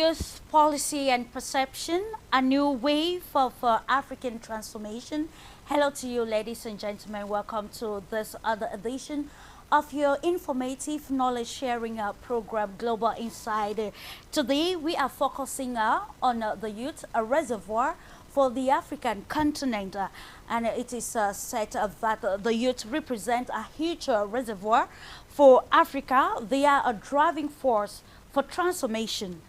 Youth policy and perception, a new wave of African transformation. Hello to you, ladies and gentlemen. Welcome to this other edition of your informative knowledge sharing program, Global Insight. Today, we are focusing on the youth, a reservoir for the African continent. And it is said that the youth represent a huge reservoir for Africa. They are a driving force for transformation.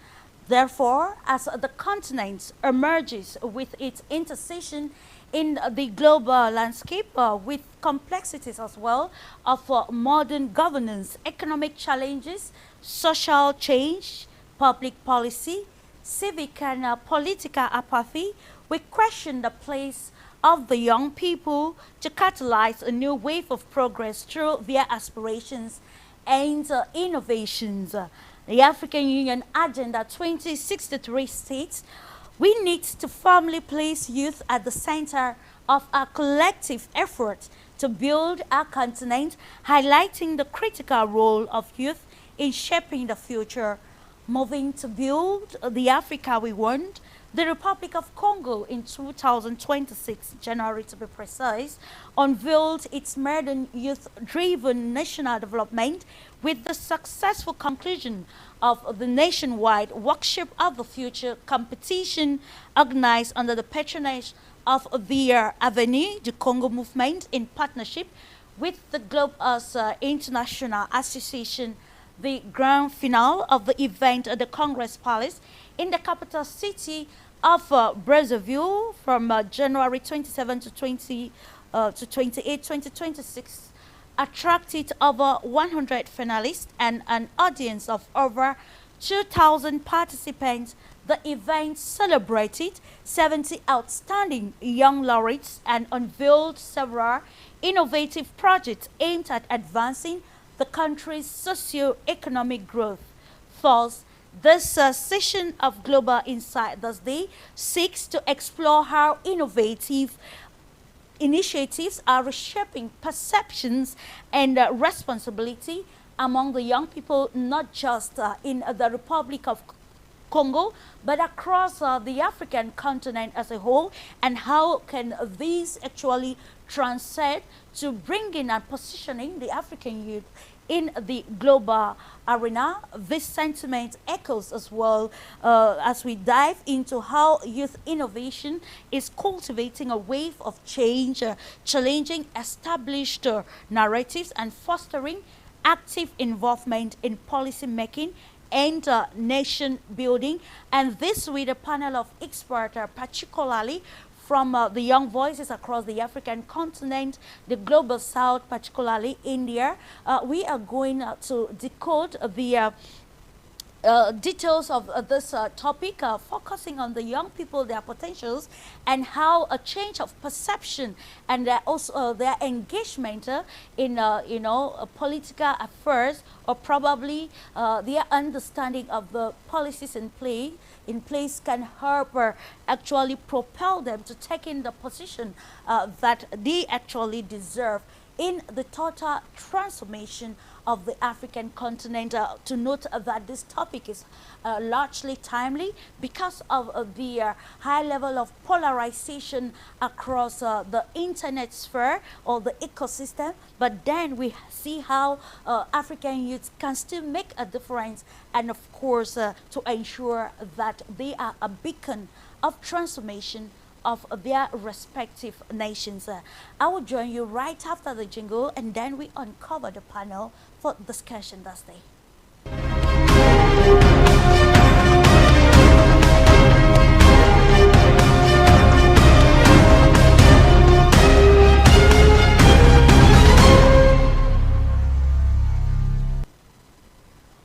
Therefore, as the continent emerges with its intersection in the global landscape with complexities as well of modern governance, economic challenges, social change, public policy, civic and political apathy, we question the place of the young people to catalyze a new wave of progress through their aspirations and innovations. The African Union Agenda 2063 states we need to firmly place youth at the center of our collective effort to build our continent, highlighting the critical role of youth in shaping the future. Moving to build the Africa we want, the Republic of Congo in 2026, January to be precise, unveiled its modern youth-driven national development with the successful conclusion of the nationwide Workshop of the Future competition organized under the patronage of the Avenue du Congo movement in partnership with the Globus International Association. The grand finale of the event at the Congress Palace in the capital city of Brazzaville from January 27 to 28, 2026 attracted over 100 finalists and an audience of over 2,000 participants. The event celebrated 70 outstanding young laureates and unveiled several innovative projects aimed at advancing the country's socio-economic growth. Thus, this session of Global Insight Thursday seeks to explore how innovative initiatives are reshaping perceptions and responsibility among the young people, not just in the Republic of Congo, but across the African continent as a whole, and how can these actually translate to bringing and positioning the African youth in the global arena. This sentiment echoes as well as we dive into how youth innovation is cultivating a wave of change, challenging established narratives and fostering active involvement in policy making and nation building. And this with a panel of experts, particularly from the young voices across the African continent, the global south, particularly India. We are going to decode the details of this topic, focusing on the young people, their potentials, and how a change of perception and also their engagement in political affairs, or probably their understanding of the policies in place can help actually propel them to take in the position that they actually deserve in the total transformation of the African continent. To note that this topic is largely timely because of the high level of polarization across the internet sphere or the ecosystem, but then we see how African youth can still make a difference, and of course to ensure that they are a beacon of transformation of their respective nations. I will join you right after the jingle, and then we uncover the panel for discussion this day.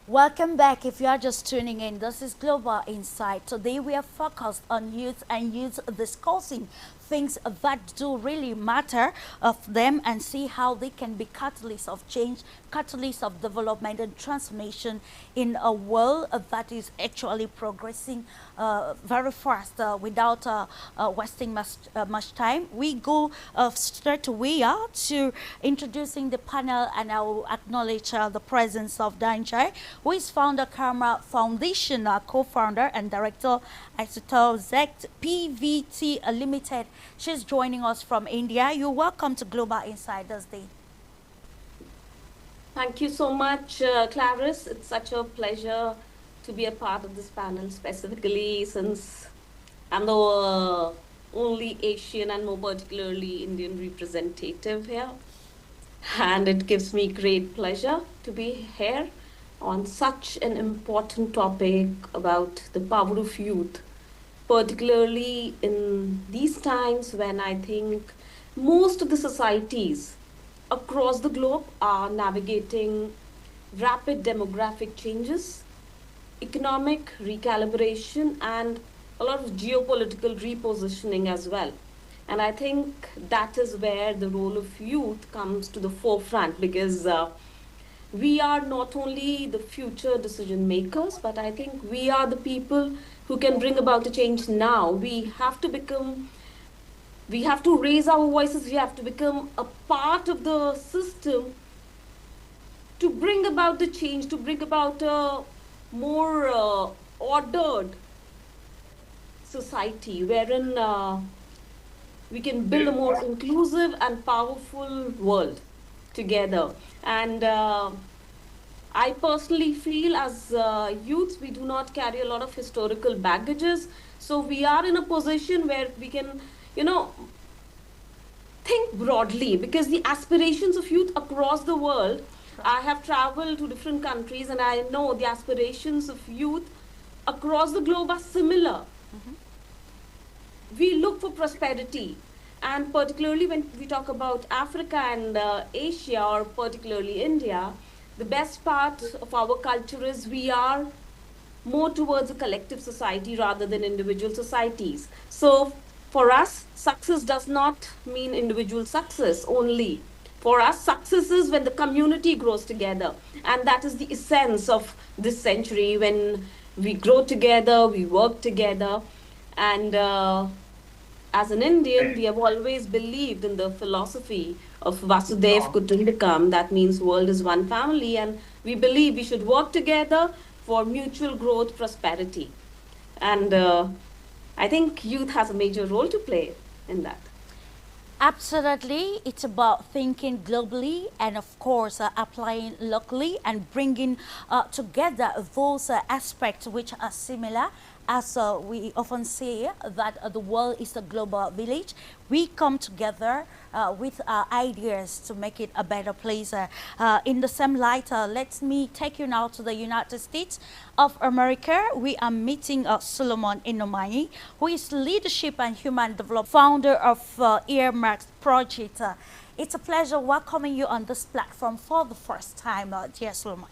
Welcome back. If you are just tuning in, this is Global Insight. Today we are focused on youth and youth discussing things that do really matter of them, and see how they can be catalysts of change, catalysts of development and transformation in a world that is actually progressing very fast without wasting much time. We go straight away to introducing the panel, and I will acknowledge the presence of Danjai, who is founder Karma Foundation, co-founder and director at Zect PVT Limited. She's joining us from India. You're welcome to Global Insiders Day. Thank you so much, Clarisse. It's such a pleasure to be a part of this panel, specifically since I'm the only Asian and more particularly Indian representative here. And it gives me great pleasure to be here on such an important topic about the power of youth, particularly in these times when I think most of the societies across the globe are navigating rapid demographic changes, economic recalibration, and a lot of geopolitical repositioning as well. And I think that is where the role of youth comes to the forefront, because we are not only the future decision makers, but I think we are the people who can bring about a change now. We have to raise our voices, we have to become a part of the system to bring about the change, to bring about a more ordered society wherein we can build a more inclusive and powerful world together. And I personally feel as youths, we do not carry a lot of historical baggages. So we are in a position where we can, think broadly, because the aspirations of youth across the world, I have traveled to different countries and I know the aspirations of youth across the globe are similar. We look for prosperity, and particularly when we talk about Africa and Asia, or particularly India, the best part of our culture is we are more towards a collective society rather than individual societies. So for us, success does not mean individual success only. For us, success is when the community grows together, and that is the essence of this century, when we grow together, we work together. And as an Indian, we have always believed in the philosophy of Vasudev Kutumbakam. That means world is one family, and we believe we should work together for mutual growth, prosperity. And I think youth has a major role to play in that. Absolutely. It's about thinking globally and, of course, applying locally and bringing together those aspects which are similar. As we often say that the world is a global village, we come together with our ideas to make it a better place. In the same light, let me take you now to the United States of America. We are meeting Solomon Inomani, who is Leadership and Human Development founder of Earmarks Project. It's a pleasure welcoming you on this platform for the first time, dear Solomon.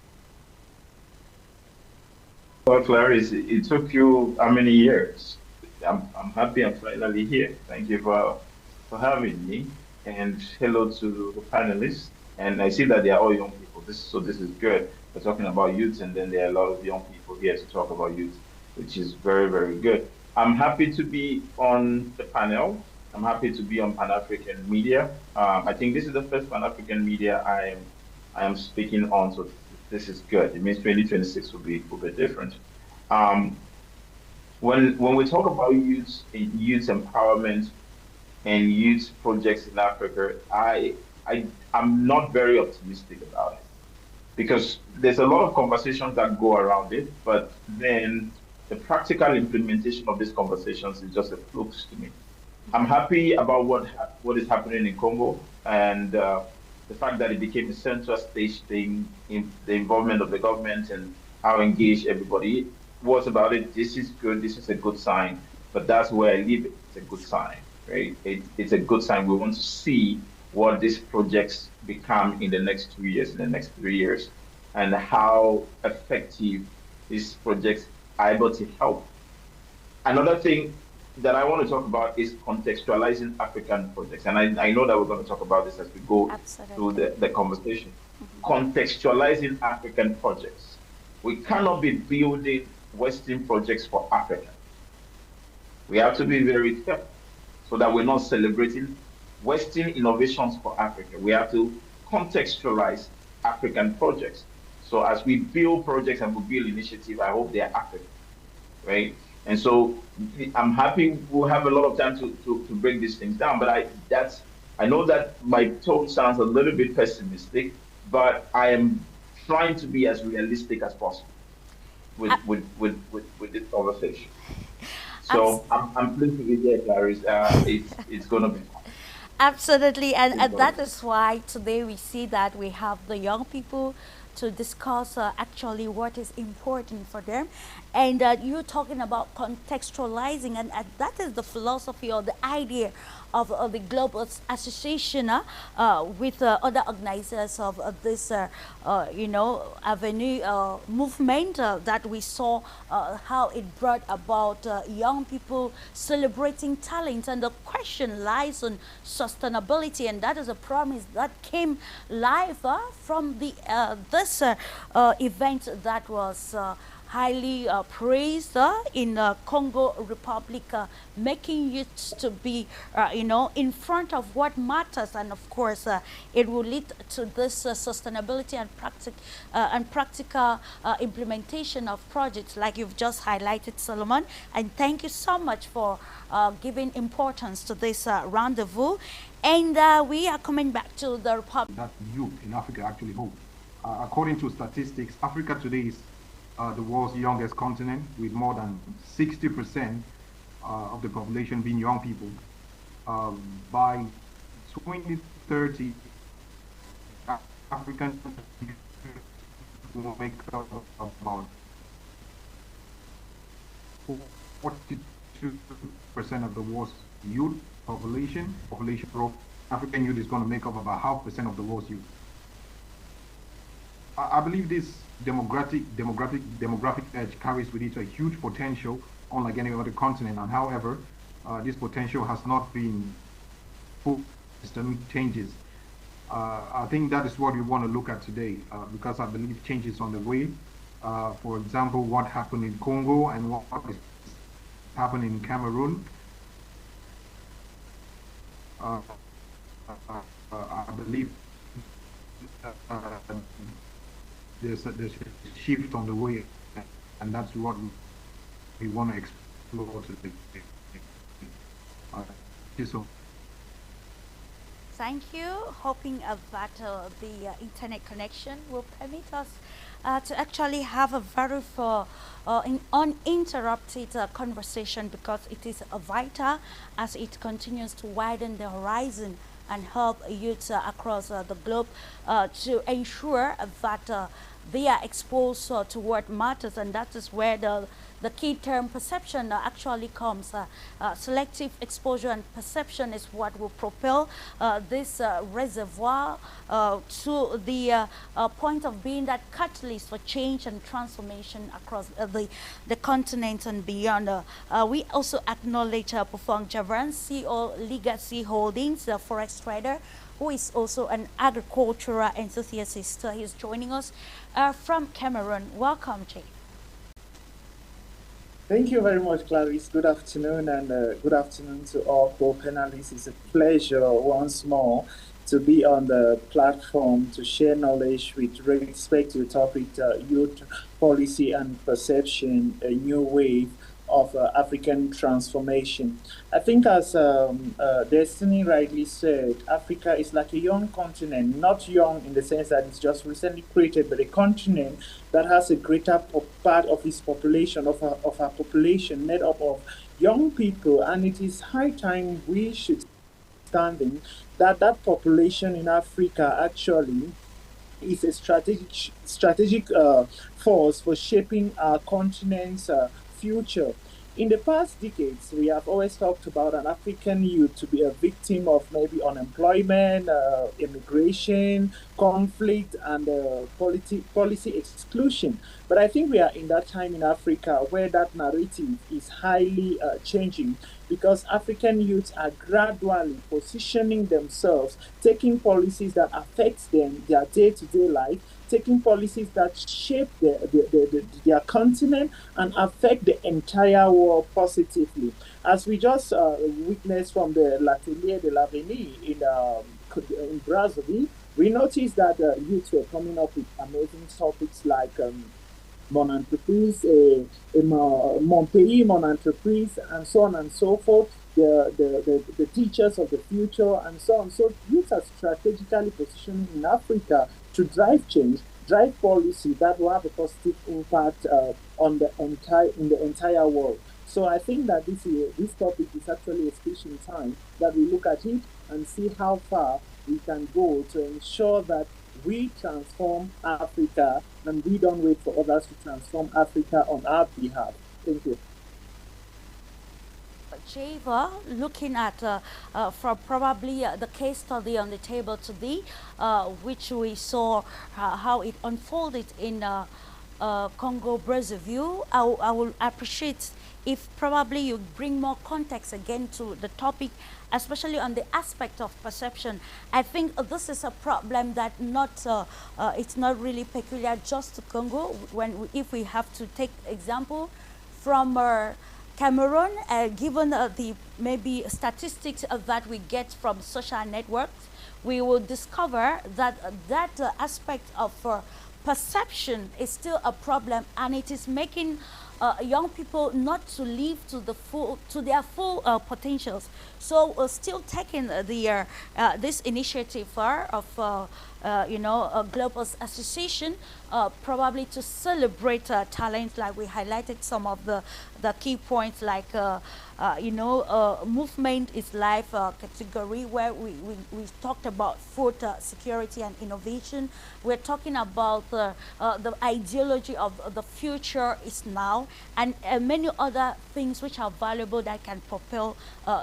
Well, Clarisse, it took you how many years? I'm happy I'm finally here. Thank you for having me. And hello to the panelists. And I see that they are all young people. This is good. We're talking about youth, and then there are a lot of young people here to talk about youth, which is very, very good. I'm happy to be on the panel. I'm happy to be on Pan African Media. I think this is the first Pan African Media I am speaking on, so this is good. It means 2026 will be different. When we talk about youth empowerment and youth projects in Africa, I'm not very optimistic about it, because there's a lot of conversations that go around it, but then the practical implementation of these conversations is just a flux to me. I'm happy about what is happening in Congo, and the fact that it became a central stage thing in the involvement of the government and how engaged everybody was about it. This is good. This is a good sign. But that's where I leave it. It's a good sign, right? It's a good sign. We want to see what these projects become in the next 2 years, in the next 3 years, and how effective these projects are able to help. Another thing that I want to talk about is contextualizing African projects. And I know that we're going to talk about this as we go through Absolutely. the conversation. Contextualizing African projects. We cannot be building Western projects for Africa. We have to be very careful so that we're not celebrating Western innovations for Africa. We have to contextualize African projects. So as we build projects and we build initiatives, I hope they are African, right? And so I'm happy we'll have a lot of time to break these things down. But I know that my tone sounds a little bit pessimistic, but I am trying to be as realistic as possible with this conversation. Abs- So I'm pleased to be here, Clarice. It's gonna be fun. Absolutely, It's and gonna that be is why today we see that we have the young people to discuss actually what is important for them. And you're talking about contextualizing, and that is the philosophy or the idea of the Global Association with other organizers of this, avenue movement that we saw how it brought about young people celebrating talent. And the question lies on sustainability, and that is a promise that came live from the this event that was highly praised in Congo Republic, making youth to be, in front of what matters, and of course, it will lead to this sustainability and practical implementation of projects like you've just highlighted, Solomon. And thank you so much for giving importance to this rendezvous. And we are coming back to the Republic. That youth in Africa actually hold. According to statistics, Africa today is the world's youngest continent, with more than 60% of the population being young people. By 2030, African will make up about 42% of the world's youth population growth. African youth is going to make up about 0.5% of the world's youth. I believe this demographic edge carries with it a huge potential, unlike any other continent. And however, this potential has not been full systemic changes. I think that is what we want to look at today, because I believe change is on the way. For example, what happened in Congo and what is happening in Cameroon. I believe there's a shift on the way, and that's what we want to explore today. So Thank you. Hoping that the internet connection will permit us to actually have a very uninterrupted conversation, because it is vital as it continues to widen the horizon and help youth across the globe to ensure that they are exposed to what matters, and that is where the key term perception actually comes. Selective exposure and perception is what will propel this reservoir to the point of being that catalyst for change and transformation across the continent and beyond. We also acknowledge Pufong Javran, CEO Legacy Holdings, the forex trader, who is also an agricultural enthusiast. He's joining us from Cameroon. Welcome, Chief. Thank you very much, Clarice. Good afternoon, and good afternoon to all co-panelists. It's a pleasure once more to be on the platform to share knowledge with respect to the topic youth policy and perception, a new wave of African transformation. I think, as Destiny rightly said, Africa is like a young continent, not young in the sense that it's just recently created, but a continent that has a greater part of its population, of our population, made up of young people, and it is high time we should understanding that that population in Africa actually is a strategic force for shaping our continent's future. In the past decades, we have always talked about an African youth to be a victim of maybe unemployment, immigration, conflict, and policy exclusion. But I think we are in that time in Africa where that narrative is highly changing, because African youths are gradually positioning themselves, taking policies that affect them, their day-to-day life, taking policies that shape their continent and affect the entire world positively. As we just witnessed from the L'Atelier de l'Avenir in Brazil, we noticed that youths were coming up with amazing topics like mon entreprise, mon pays, mon entreprise, and so on and so forth. The teachers of the future, and so on. So youth are strategically positioned in Africa to drive change, drive policy that will have a positive impact on the entire world. So I think that this topic is actually a speech in time that we look at it and see how far we can go to ensure that we transform Africa and we don't wait for others to transform Africa on our behalf. Thank you. Java, looking at from probably the case study on the table today, which we saw how it unfolded in Congo Brazzaville, I will appreciate if probably you bring more context again to the topic, especially on the aspect of perception. I think this is a problem that it's not really peculiar just to Congo. If we have to take example from Cameroon, given the maybe statistics that we get from social networks, we will discover that that aspect of perception is still a problem, and it is making young people not to live to their full potentials. So still taking this initiative of a global association, probably to celebrate talents, like we highlighted some of the key points, like movement is life category, where we talked about food security and innovation. We're talking about the ideology of the future is now, and many other things which are valuable that can propel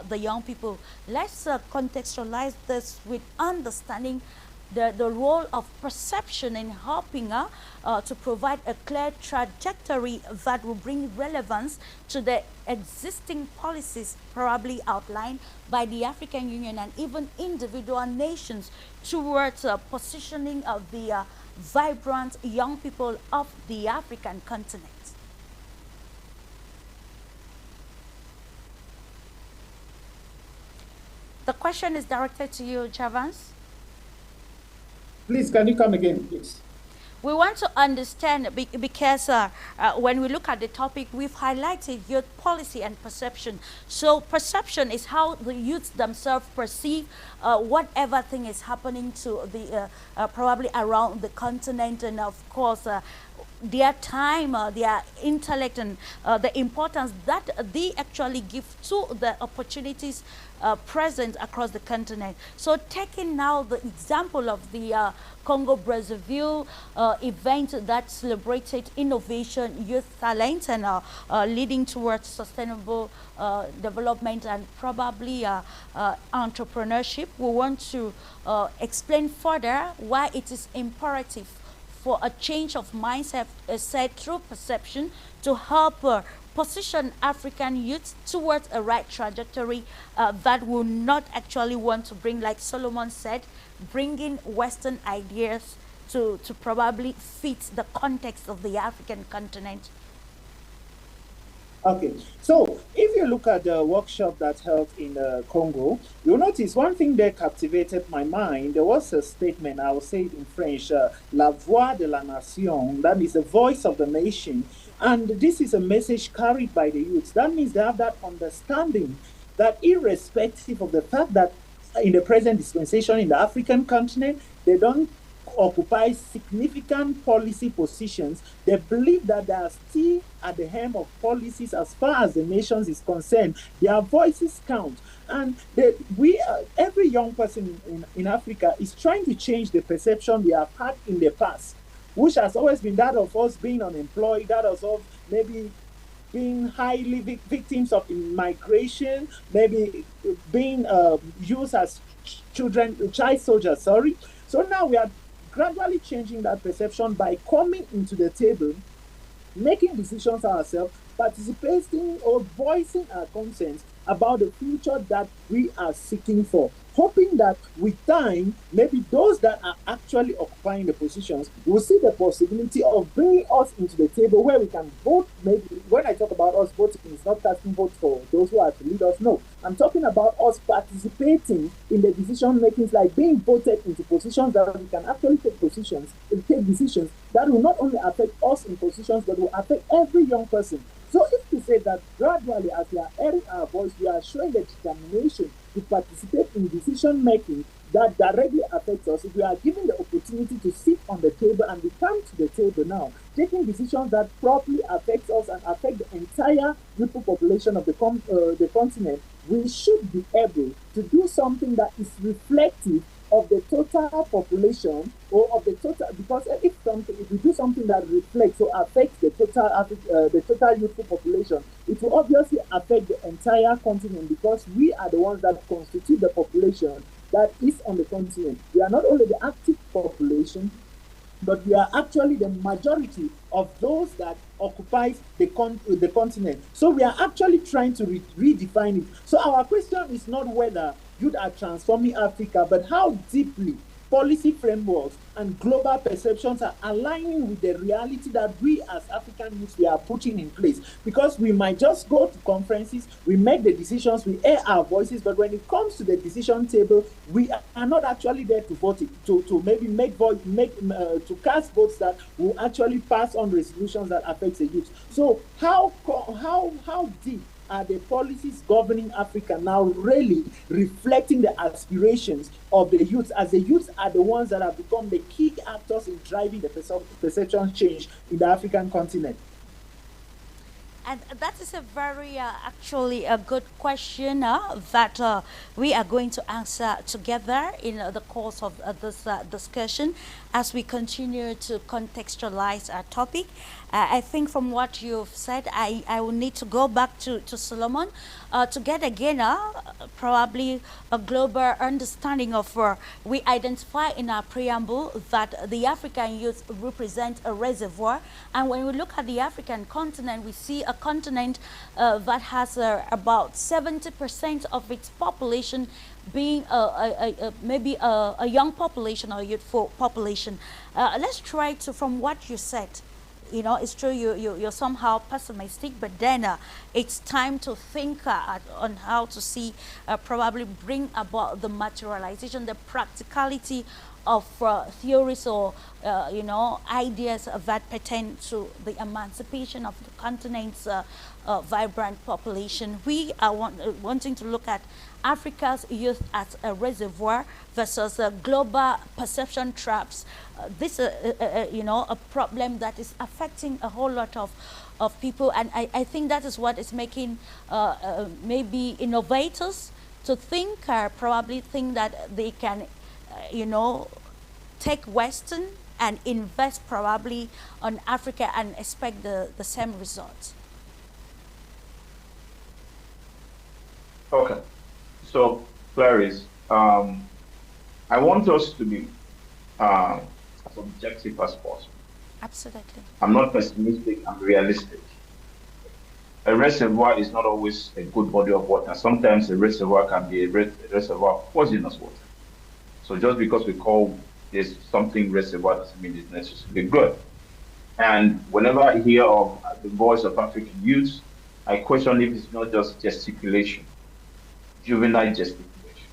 the young people. Let's contextualize this with understanding the role of perception in helping to provide a clear trajectory that will bring relevance to the existing policies probably outlined by the African Union and even individual nations towards positioning of the vibrant young people of the African continent. The question is directed to you, Javans. Please, can you come again, please? We want to understand, because when we look at the topic, we've highlighted youth policy and perception. So perception is how the youths themselves perceive whatever thing is happening to the probably around the continent, and of course their time, their intellect, and the importance that they actually give to the opportunities present across the continent. So taking now the example of the Congo Brazzaville event that celebrated innovation, youth talent, and leading towards sustainable development and probably entrepreneurship, we want to explain further why it is imperative for a change of mindset set through perception to help position African youth towards a right trajectory that will not actually want to bring, like Solomon said, bringing Western ideas to probably fit the context of the African continent. Okay, so if you look at the workshop that held in Congo, you'll notice one thing that captivated my mind. There was a statement, I will say it in French, La Voix de la Nation, that is the voice of the nation. And this is a message carried by the youths. That means they have that understanding that irrespective of the fact that in the present dispensation in the African continent, they don't occupy significant policy positions, they believe that they are still at the helm of policies as far as the nation is concerned. Their voices count. And every young person in Africa is trying to change the perception we have had in the past, which has always been that of us being unemployed, that of us maybe being highly victims of immigration, maybe being used as child soldiers, sorry. So now we are gradually changing that perception by coming into the table, making decisions ourselves, participating or voicing our concerns about the future that we are seeking for. Hoping that with time, maybe those that are actually occupying the positions will see the possibility of bringing us into the table where we can vote. Maybe when I talk about us voting, it's not casting votes for those who are to lead us. No, I'm talking about us participating in the decision making, like being voted into positions that we can actually take decisions that will not only affect us in positions, but will affect every young person. So if we say that gradually, as we are airing our voice, we are showing the determination to participate in decision making that directly affects us, if we are given the opportunity to sit on the table and we come to the table now, taking decisions that properly affect us and affect the entire people population of the continent, we should be able to do something that is reflective of the total population or of the total, because if we do something that reflects or affects the total youthful population, it will obviously affect the entire continent, because we are the ones that constitute the population that is on the continent. We are not only the active population, but we are actually the majority of those that occupies the continent. So we are actually trying to redefine it. So our question is not whether youth are transforming Africa, but how deeply policy frameworks and global perceptions are aligning with the reality that we as African youths we are putting in place. Because we might just go to conferences, we make the decisions, we air our voices, but when it comes to the decision table, we are not actually there to vote it, to maybe to cast votes that will actually pass on resolutions that affect the youth. So how deep are the policies governing Africa now really reflecting the aspirations of the youth, as the youth are the ones that have become the key actors in driving the perception change in the African continent? And that is a very actually a good question that we are going to answer together in the course of this discussion as we continue to contextualize our topic. I think from what you've said, I will need to go back to Solomon to get again probably a global understanding of we identify in our preamble that the African youth represent a reservoir, and when we look at the African continent, we see a continent that has about 70% of its population being maybe a young population or youthful population. Let's try to, from what you said, you know, it's true you're somehow pessimistic, but then it's time to think on how to see probably bring about the materialization, the practicality of theories or you know, ideas that pertain to the emancipation of the continent's vibrant population. We are wanting to look at Africa's youth as a reservoir versus global perception traps. This you know, a problem that is affecting a whole lot of people, and I think that is what is making maybe innovators to think, probably think that they can you know, take Western and invest probably on Africa and expect the same results. Okay. So, Clarice, I want us to be as objective as possible. Absolutely. I'm not pessimistic, I'm realistic. A reservoir is not always a good body of water. Sometimes a reservoir can be a reservoir of poisonous water. So just because we call this something reservoir doesn't mean it's necessarily good. And whenever I hear of the voice of African youth, I question if it's not just gesticulation, juvenile gesticulation.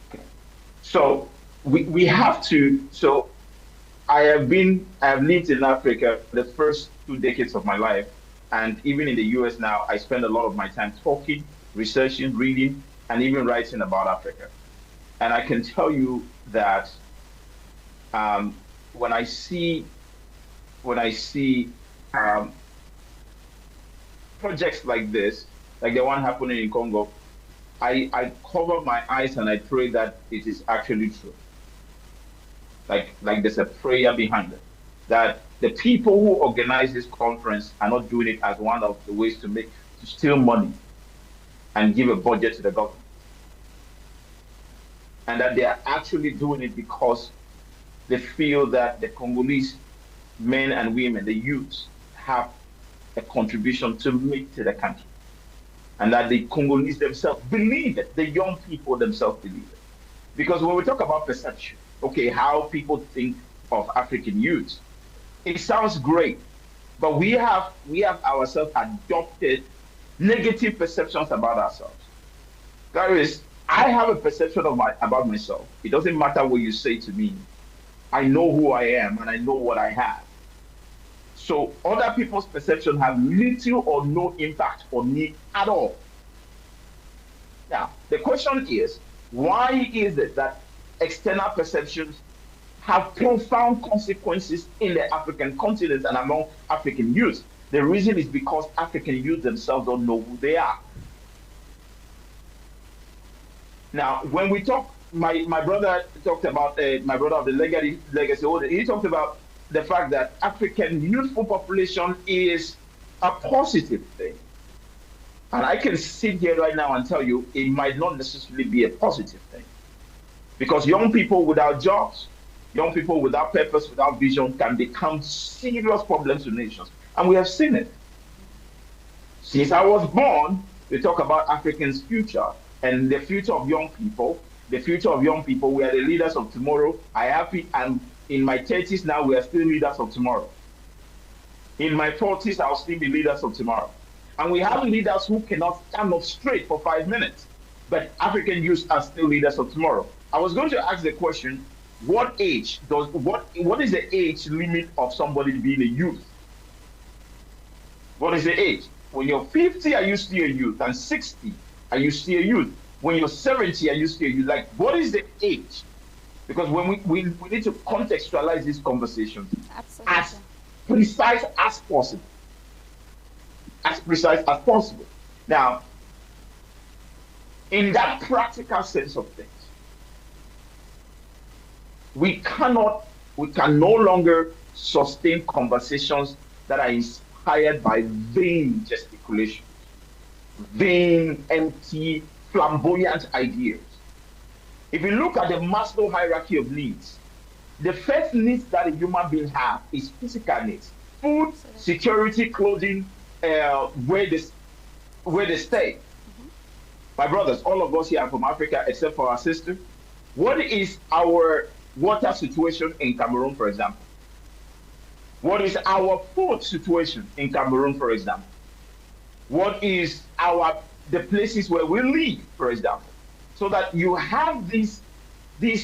Okay. So we have to, so I have lived in Africa the first 2 decades of my life, and even in the US now, I spend a lot of my time talking, researching, reading, and even writing about Africa. And I can tell you that when I see projects like this, like the one happening in Congo, I cover my eyes and I pray that it is actually true. Like there's a prayer behind it, that the people who organize this conference are not doing it as one of the ways to steal money and give a budget to the government. And that they are actually doing it because they feel that the Congolese men and women, the youths, have a contribution to make to the country. And that the Congolese themselves believe it, the young people themselves believe it. Because when we talk about perception, okay, how people think of African youths, it sounds great, but we have ourselves adopted negative perceptions about ourselves. Clarisse, I have a perception about myself. It doesn't matter what you say to me. I know who I am and I know what I have. So other people's perception have little or no impact on me at all. Now, the question is, why is it that external perceptions have profound consequences in the African continent and among African youth? The reason is because African youth themselves don't know who they are. Now, when we talk, my brother talked about, my brother of the legacy order, he talked about the fact that African youthful population is a positive thing. And I can sit here right now and tell you it might not necessarily be a positive thing. Because young people without jobs, young people without purpose, without vision can become serious problems to nations. And we have seen it. Since I was born, we talk about Africans' future and the future of young people. The future of young people, we are the leaders of tomorrow. I'm in my 30s now, we are still leaders of tomorrow. In my 40s, I'll still be leaders of tomorrow. And we have leaders who cannot stand up straight for 5 minutes. But African youth are still leaders of tomorrow. I was going to ask the question, what is the age limit of somebody being a youth? What is the age? When you're 50, are you still a youth? And 60, are you still a youth? When you're 70, are you still a youth? Like, what is the age? Because when we need to contextualize these conversations as precise as possible. As precise as possible. Now, in that practical sense of things, we can no longer sustain conversations that are inspired by vain gesticulations, vain, empty, flamboyant ideas. If you look at the Maslow hierarchy of needs, the first needs that a human being has is physical needs: food, security, clothing, where they stay. My brothers, all of us here are from Africa except for our sister. What is our water situation in Cameroon, for example? What is our food situation in Cameroon, for example? What is the places where we live, for example? So that you have these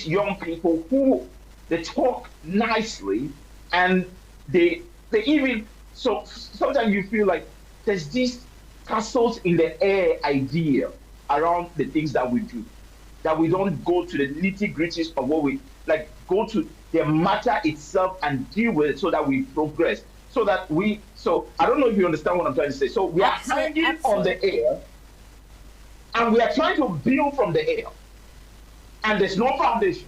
young people who they talk nicely and they even, so sometimes you feel like there's this castles in the air idea around the things that we do, that we don't go to the nitty-gritties of what we, like, go to the matter itself and deal with it so that we progress. So I don't know if you understand what I'm trying to say. So we are hanging on the air and we are trying to build from the air. And there's no foundation.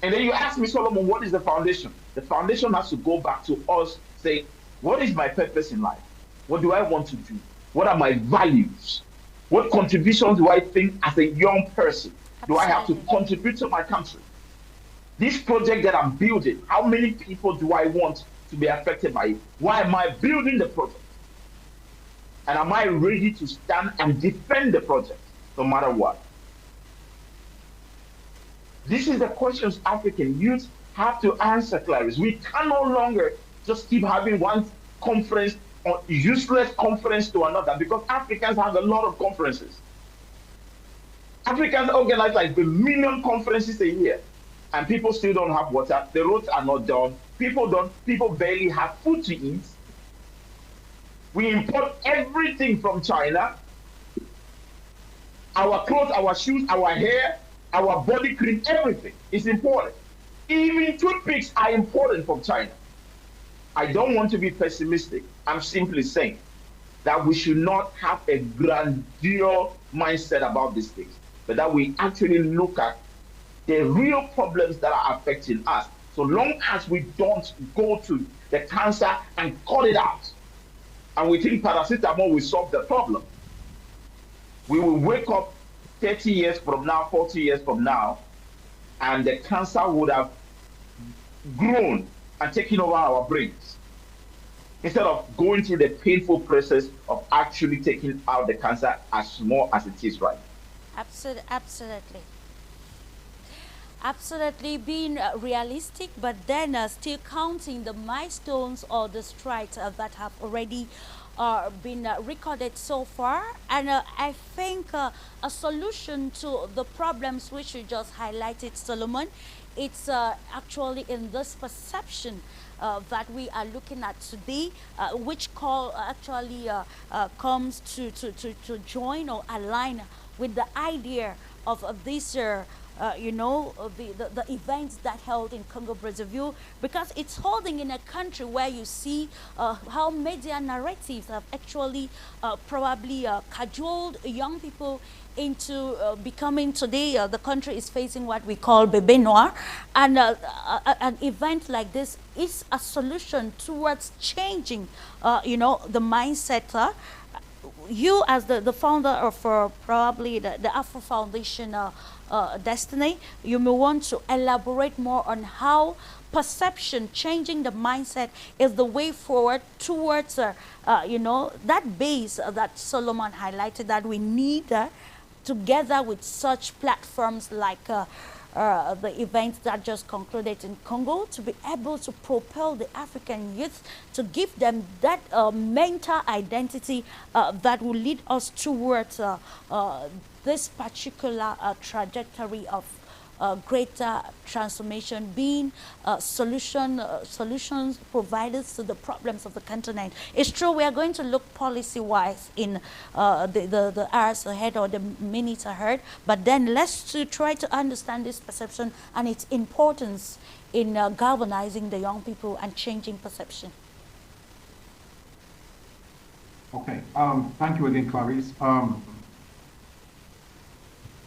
And then you ask me, Solomon, what is the foundation? The foundation has to go back to us saying, what is my purpose in life? What do I want to do? What are my values? What contributions do I think as a young person do I have to contribute to my country? This project that I'm building, how many people do I want to be affected by it? Why am I building the project? And am I ready to stand and defend the project no matter what? This is the questions African youth have to answer, Clarisse. We can no longer just keep having one conference or useless conference to another, because Africans have a lot of conferences. Africans organize like 1 million conferences a year, and people still don't have water. The roads are not done. People barely have food to eat. We import everything from China. Our clothes, our shoes, our hair, our body cream, everything is imported. Even toothpicks are imported from China. I don't want to be pessimistic. I'm simply saying that we should not have a grandiose mindset about these things, but that we actually look at the real problems that are affecting us So long as we don't go to the cancer and cut it out, and we think paracetamol will solve the problem, we will wake up 30 years from now, 40 years from now, and the cancer would have grown and taken over our brains, instead of going through the painful process of actually taking out the cancer as small as it is right. Absolutely. Absolutely, being realistic, but then still counting the milestones or the strides that have already been recorded so far. And I think a solution to the problems which you just highlighted, Solomon, it's actually in this perception that we are looking at today, which call actually comes to join or align with the idea of this the events that held in Congo Brazzaville, because it's holding in a country where you see how media narratives have actually probably cajoled young people into becoming today the country is facing what we call bébé noir, and an event like this is a solution towards changing the mindset. You as the founder of probably the Afro Foundation Destiny, you may want to elaborate more on how perception, changing the mindset is the way forward towards that base that Solomon highlighted that we need together with such platforms like the events that just concluded in Congo, to be able to propel the African youth, to give them that mental identity that will lead us towards this particular trajectory of greater transformation, being solutions providers to the problems of the continent. It's true we are going to look policy-wise in the hours ahead or the minutes ahead, but then let's try to understand this perception and its importance in galvanizing the young people and changing perception. Okay, thank you again, Clarisse.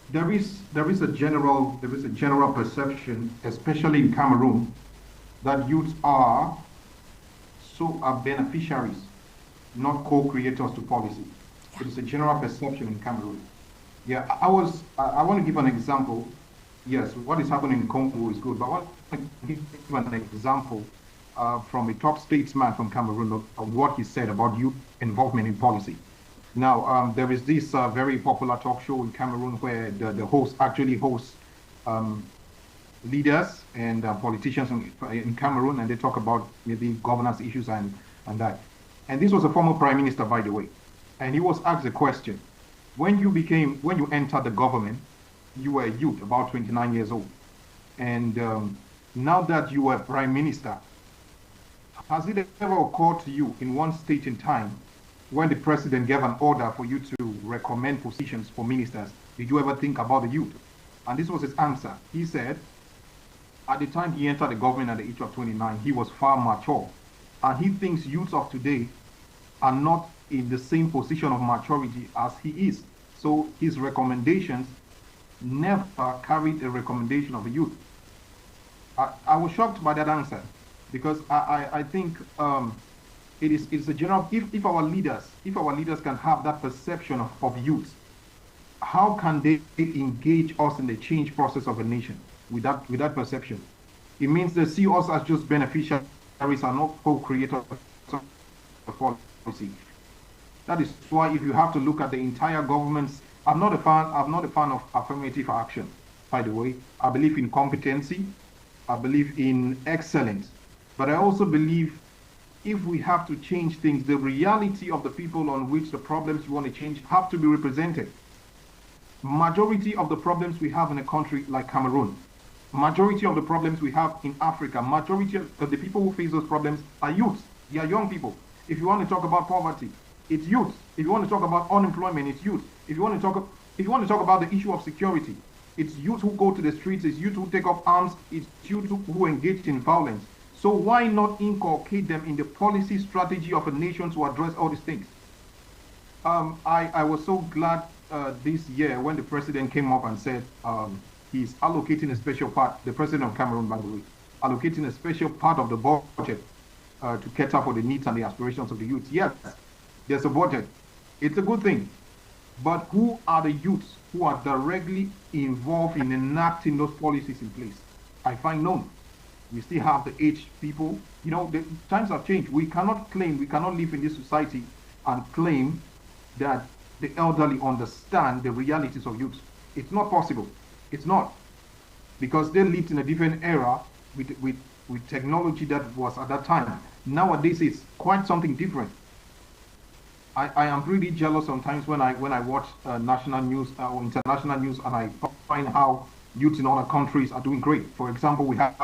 There is a general perception, especially in Cameroon, that youths are beneficiaries, not co-creators to policy. Yeah. It is a general perception in Cameroon. Yeah, I want to give an example. Yes, what is happening in Congo is good, but I want to give an example from a top statesman from Cameroon of what he said about youth involvement in policy. Now, there is this very popular talk show in Cameroon where the host actually hosts leaders and politicians in Cameroon, and they talk about maybe governance issues and that. And this was a former prime minister, by the way. And he was asked a question. When you entered the government, you were a youth, about 29 years old. And now that you are prime minister, has it ever occurred to you in one stage in time when the president gave an order for you to recommend positions for ministers, did you ever think about the youth? And this was his answer. He said, at the time he entered the government at the age of 29, he was far mature. And he thinks youths of today are not in the same position of maturity as he is. So his recommendations never carried a recommendation of a youth. I was shocked by that answer, because I think it's a general, if our leaders can have that perception of youth, how can they engage us in the change process of a nation with that perception? It means they see us as just beneficiaries and not co-creators of policy. That is why if you have to look at the entire government's, I'm not a fan of affirmative action, by the way. I believe in competency, I believe in excellence, but I also believe if we have to change things, the reality of the people on which the problems we want to change have to be represented. Majority of the problems we have in a country like Cameroon, majority of the problems we have in Africa, majority of the people who face those problems are youths. They are young people. If you want to talk about poverty, it's youth. If you want to talk about unemployment, it's youth. If you want to talk about the issue of security, it's youth who go to the streets, it's youth who take up arms, it's youth who engage in violence. So why not inculcate them in the policy strategy of a nation to address all these things? I was so glad this year when the president came up and said he's allocating a special part, the president of Cameroon, by the way, allocating a special part of the budget to cater for the needs and the aspirations of the youth. Yes, there's a budget. It's a good thing. But who are the youths who are directly involved in enacting those policies in place? I find none. We still have the aged people. You know, the times have changed. We cannot live in this society and claim that the elderly understand the realities of youth. It's not possible. It's not. Because they lived in a different era with technology that was at that time. Nowadays, it's quite something different. I am really jealous sometimes when I watch national news or international news, and I find how youths in other countries are doing great. For example, we have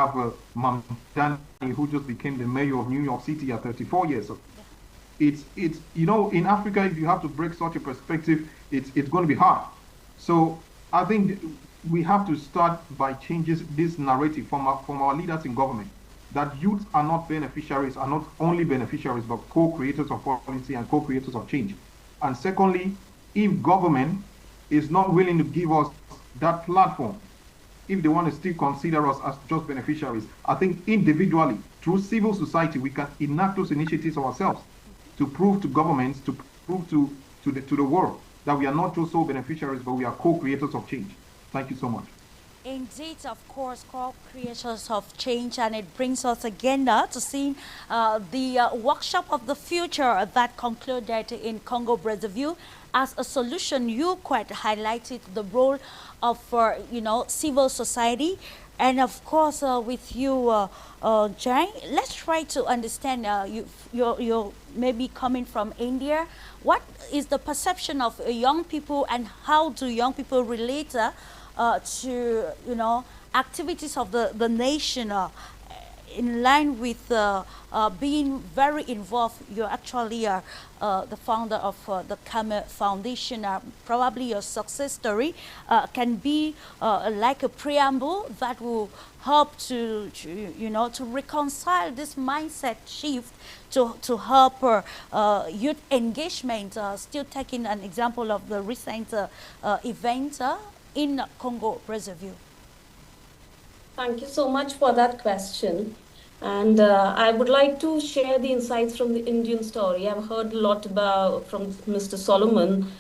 Mam Dani, who just became the mayor of New York City at 34 years old. It's you know, in Africa, if you have to break such a perspective, it's going to be hard. So I think we have to start by changing this narrative from our leaders in government, that youth are not beneficiaries, are not only beneficiaries, but co-creators of policy and co-creators of change. And secondly, if government is not willing to give us that platform, if they want to still consider us as just beneficiaries, I think individually, through civil society, we can enact those initiatives ourselves to prove to governments, to prove to the world that we are not just sole beneficiaries, but we are co-creators of change. Thank you so much. Indeed, of course, co-creators of change, and it brings us again to see the workshop of the future that concluded in Congo Brazzaville. As a solution, you quite highlighted the role of civil society, and of course with you, Jai, let's try to understand. You're maybe coming from India. What is the perception of young people, and how do young people relate to activities of the nation in line with being very involved? You're actually the founder of the Kame Foundation. Probably your success story can be like a preamble that will help to reconcile this mindset shift to help youth engagement. Still taking an example of the recent event in Congo Brazzaville. Thank you so much for that question. And I would like to share the insights from the Indian story. I've heard a lot from Mr. Solomon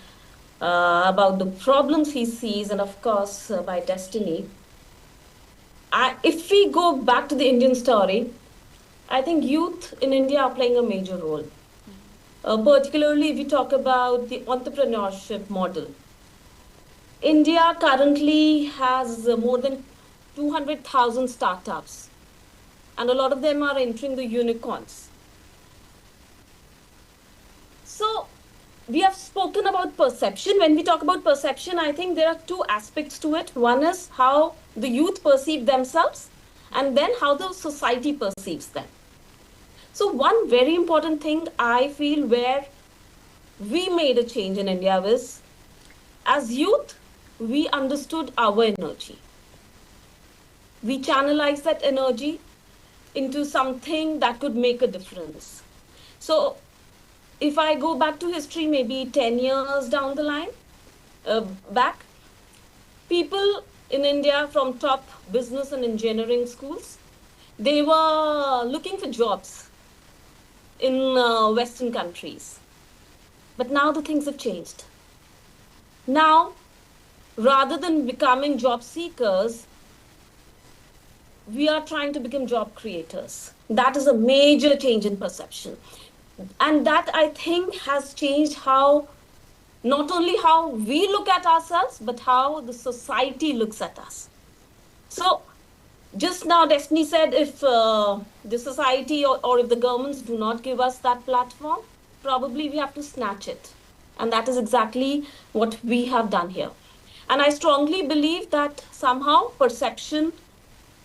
about the problems he sees, and of course by destiny. If we go back to the Indian story, I think youth in India are playing a major role. Particularly if we talk about the entrepreneurship model. India currently has more than 200,000 startups, and a lot of them are entering the unicorns. So we have spoken about perception. When we talk about perception, I think there are two aspects to it. One is how the youth perceive themselves, and then how the society perceives them. So one very important thing I feel where we made a change in India was, as youth, we understood our energy. We channelized that energy into something that could make a difference. So if I go back to history, maybe 10 years down the line, back, people in India from top business and engineering schools, they were looking for jobs in Western countries. But now the things have changed. Now, rather than becoming job seekers, we are trying to become job creators. That is a major change in perception. And that, I think, has changed how, not only how we look at ourselves, but how the society looks at us. So, just now Destiny said, if the society or if the governments do not give us that platform, probably we have to snatch it. And that is exactly what we have done here. And I strongly believe that somehow perception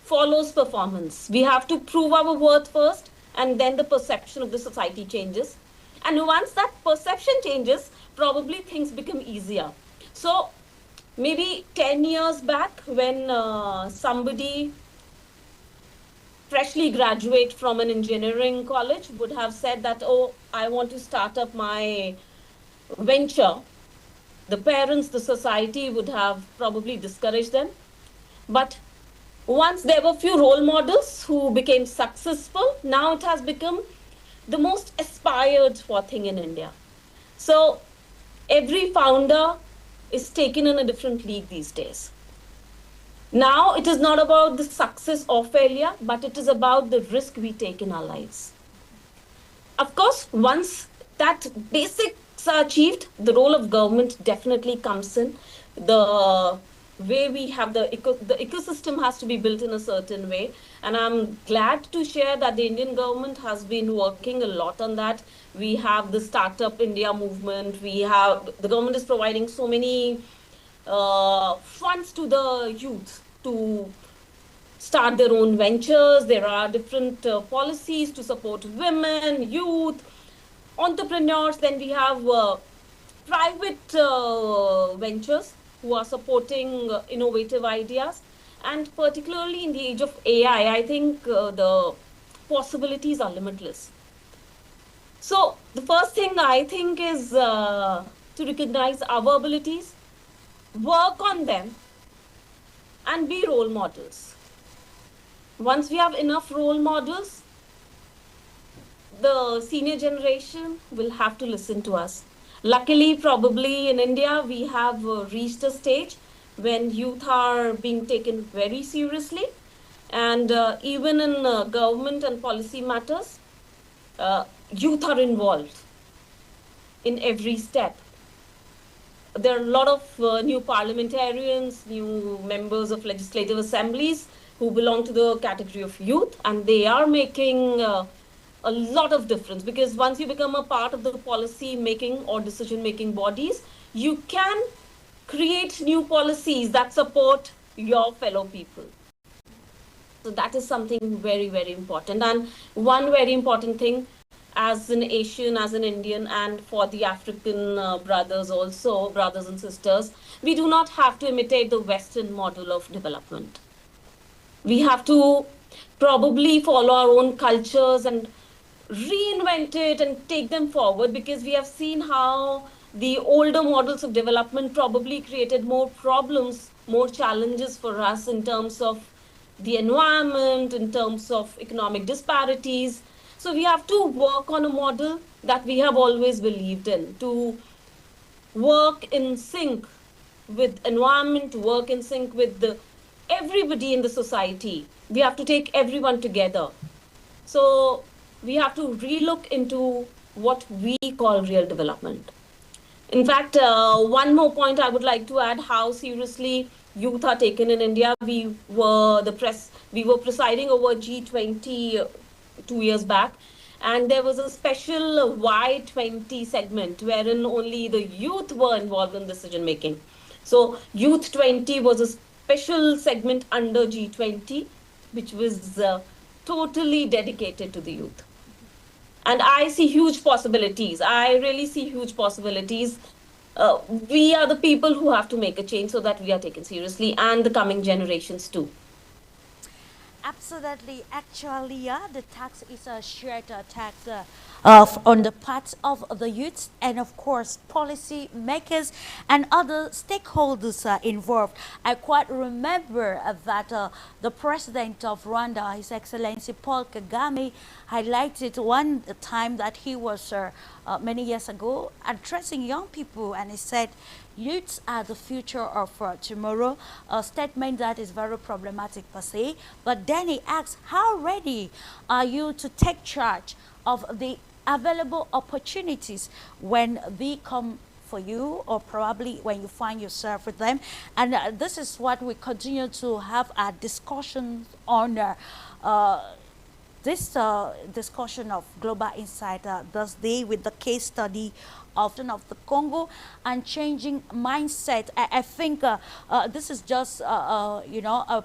follows performance. We have to prove our worth first, and then the perception of the society changes. And once that perception changes, probably things become easier. So maybe 10 years back, when somebody freshly graduate from an engineering college would have said that, oh, I want to start up my venture, the parents, the society would have probably discouraged them. But Once there were few role models who became successful, now it has become the most aspired for thing in India. So every founder is taken in a different league these days. Now it is not about the success or failure, but it is about the risk we take in our lives. Of course, once that basics are achieved, the role of government definitely comes in. The way we have the ecosystem has to be built in a certain way. And I'm glad to share that the Indian government has been working a lot on that. We have the Startup India movement. The government is providing so many funds to the youth to start their own ventures. There are different policies to support women, youth, entrepreneurs. Then we have private ventures who are supporting innovative ideas. And particularly in the age of AI, I think the possibilities are limitless. So the first thing I think is to recognize our abilities, work on them, and be role models. Once we have enough role models, the senior generation will have to listen to us. Luckily, probably in India, we have reached a stage when youth are being taken very seriously. And even in government and policy matters, youth are involved in every step. There are a lot of new parliamentarians, new members of legislative assemblies who belong to the category of youth, and they are making a lot of difference, because once you become a part of the policy making or decision making bodies, you can create new policies that support your fellow people. So that is something very, very important. And one very important thing, as an Asian, as an Indian, and for the African brothers also, brothers and sisters, we do not have to imitate the Western model of development. We have to probably follow our own cultures and reinvent it and take them forward, because we have seen how the older models of development probably created more problems, more challenges for us in terms of the environment, in terms of economic disparities. So we have to work on a model that we have always believed in, to work in sync with environment, to work in sync with everybody in the society. We have to take everyone together. So we have to relook into what we call real development. In fact, one more point I would like to add, how seriously youth are taken in India. We were presiding over G20 2 years back, and there was a special Y20 segment wherein only the youth were involved in decision making. So Youth 20 was a special segment under G20, which was totally dedicated to the youth. And I see huge possibilities. I really see huge possibilities. We are the people who have to make a change so that we are taken seriously, and the coming generations too. Absolutely. Actually, yeah, the tax is a shared tax on the part of the youth and, of course, policy makers and other stakeholders involved. I quite remember that the president of Rwanda, His Excellency Paul Kagame, highlighted one time that he was many years ago addressing young people, and he said, youths are the future of tomorrow, a statement that is very problematic per se. But then he asks, how ready are you to take charge of the available opportunities when they come for you, or probably when you find yourself with them? And this is what we continue to have a discussion on this discussion of Global Insight this day, with the case study of the Congo and changing mindset. I think this is just a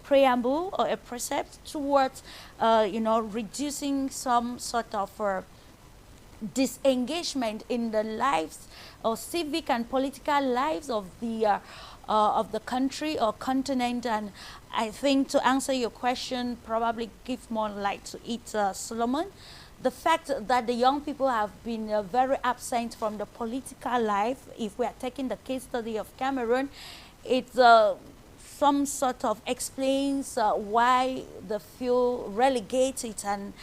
preamble or a precept towards reducing some sort of disengagement in the lives or civic and political lives of the country or continent. And I think, to answer your question, probably give more light to it, Solomon, the fact that the young people have been very absent from the political life. If we are taking the case study of Cameroon, it's some sort of explains why they feel relegated, and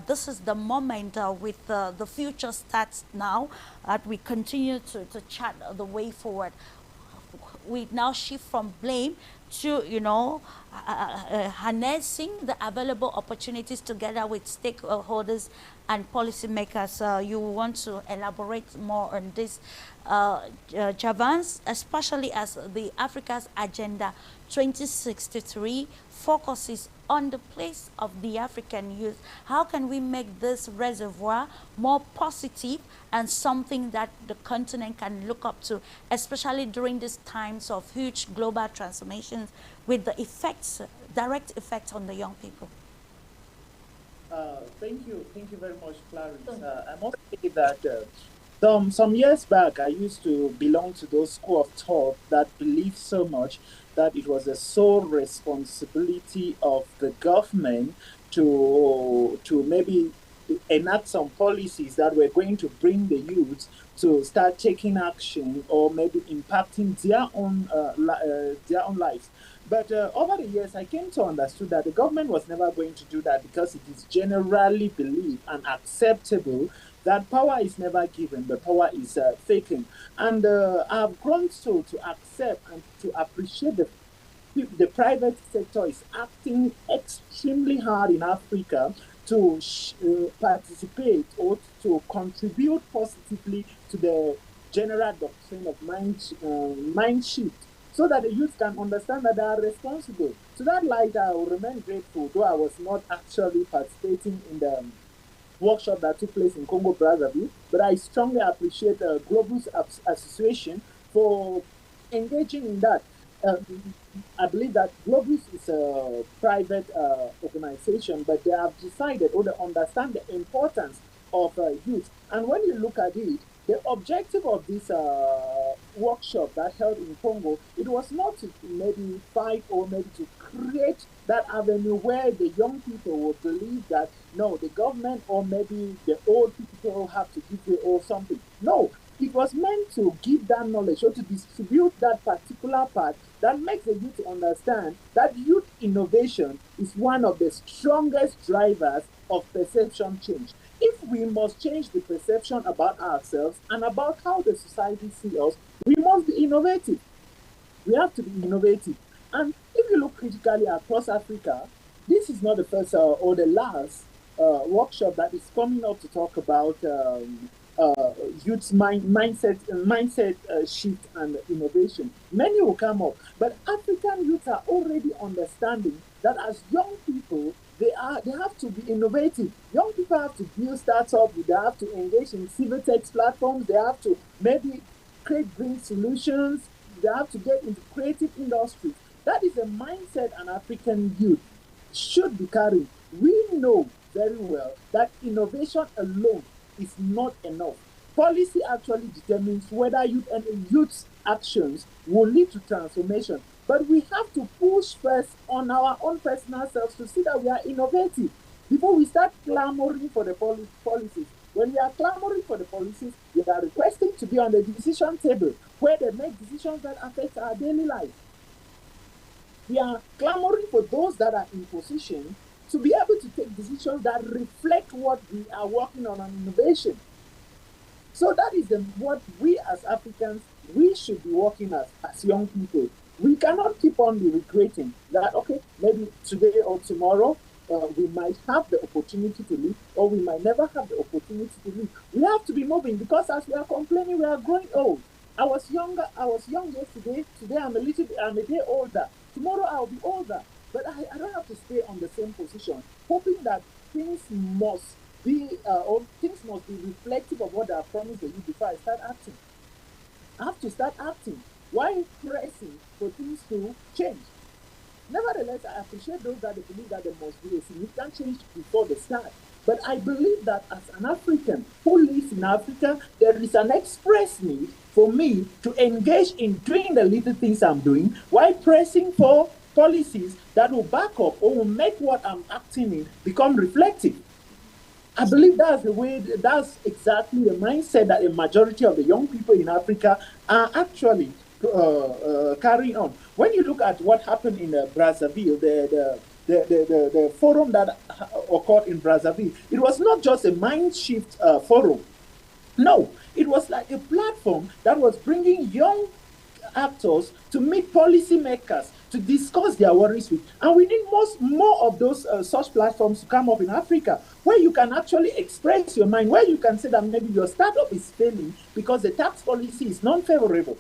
this is the moment with the future starts now that we continue to chart the way forward. We now shift from blame to, harnessing the available opportunities together with stakeholders and policymakers. You want to elaborate more on this, Javans, especially as the Africa's Agenda 2063 focuses on the place of the African youth. How can we make this reservoir more positive and something that the continent can look up to, especially during these times of huge global transformations with the effects, direct effects on the young people? Thank you very much, Clarisse. I must say that some years back, I used to belong to those school of thought that believed so much that it was the sole responsibility of the government to maybe enact some policies that were going to bring the youth to start taking action or maybe impacting their own lives. But over the years, I came to understand that the government was never going to do that, because it is generally believed and acceptable that power is never given, but power is taken. And I've grown to accept and to appreciate the private sector is acting extremely hard in Africa to participate or to contribute positively to the general doctrine of mind shift, so that the youth can understand that they are responsible. To that light, I will remain grateful, though I was not actually participating in the workshop that took place in Congo Brazzaville, but I strongly appreciate Globus Association for engaging in that. I believe that Globus is a private organization, but they have decided or they understand the importance of youth. And when you look at it, the objective of this workshop that held in Congo, it was not to maybe fight or maybe to create that avenue where the young people will believe that, no, the government or maybe the old people have to give way or something. No, it was meant to give that knowledge or to distribute that particular part that makes the youth understand that youth innovation is one of the strongest drivers of perception change. If we must change the perception about ourselves and about how the society sees us, we must be innovative. We have to be innovative. And if you look critically across Africa, this is not the first or the last workshop that is coming up to talk about youth's mindset shift and innovation. Many will come up, but African youth are already understanding that as young people, they have to be innovative. Young people have to build startups, they have to engage in civil tech platforms, they have to maybe create green solutions, they have to get into creative industries. That is a mindset an African youth should be carrying. We know very well that innovation alone is not enough. Policy actually determines whether youth's actions will lead to transformation. But we have to push first on our own personal selves to see that we are innovative before we start clamoring for the policies. When we are clamoring for the policies, we are requesting to be on the decision table where they make decisions that affect our daily life. We are clamoring for those that are in position to be able to take decisions that reflect what we are working on innovation. So that is what we as Africans, we should be working as young people. We cannot keep on regretting that, okay, maybe today or tomorrow we might have the opportunity to leave, or we might never have the opportunity to leave. We have to be moving, because as we are complaining, we are growing old. I was young yesterday. Today I'm a day older. Tomorrow I'll be older. But I don't have to stay on the same position, hoping that things must be reflective of what I promised the youth before I start acting. I have to start acting while pressing for things to change. Nevertheless, I appreciate those that believe that there must be a significant change before the start. But I believe that as an African who lives in Africa, there is an express need for me to engage in doing the little things I'm doing while pressing for policies that will back up or will make what I'm acting in become reflective. I believe that's exactly the mindset that a majority of the young people in Africa are actually carrying on. When you look at what happened in Brazzaville, the forum that occurred in Brazzaville, it was not just a mind shift forum. No, it was like a platform that was bringing young actors to meet policymakers to discuss their worries with. And we need more of those such platforms to come up in Africa, where you can actually express your mind, where you can say that maybe your startup is failing because the tax policy is non-favorable.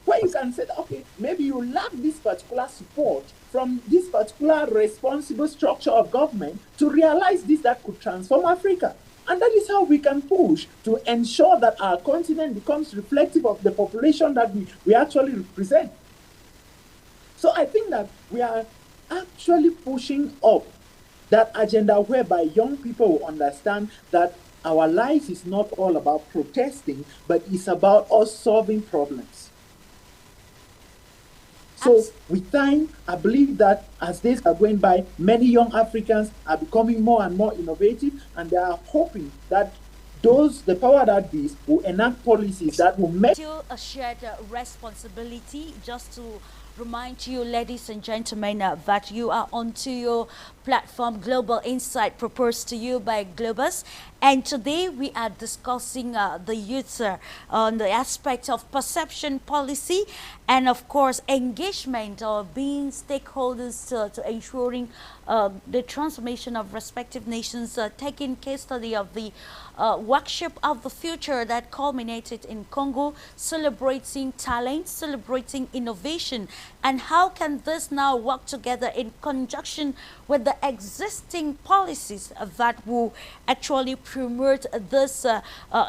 Where you can say that, okay, maybe you lack this particular support from this particular responsible structure of government to realize this that could transform Africa. And that is how we can push to ensure that our continent becomes reflective of the population that we actually represent. So I think that we are actually pushing up that agenda whereby young people will understand that our life is not all about protesting, but it's about us solving problems. So with time, I believe that as days are going by, many young Africans are becoming more and more innovative, and they are hoping that the power that be will enact policies that will make A shared responsibility. Just to remind you, ladies and gentlemen, that you are onto your platform Global Insight, proposed to you by Globus, and today we are discussing the youth on the aspect of perception policy and of course engagement or being stakeholders to ensuring the transformation of respective nations, taking case study of the workshop of the future that culminated in Congo, celebrating talent, celebrating innovation, and how can this now work together in conjunction with the existing policies that will actually promote this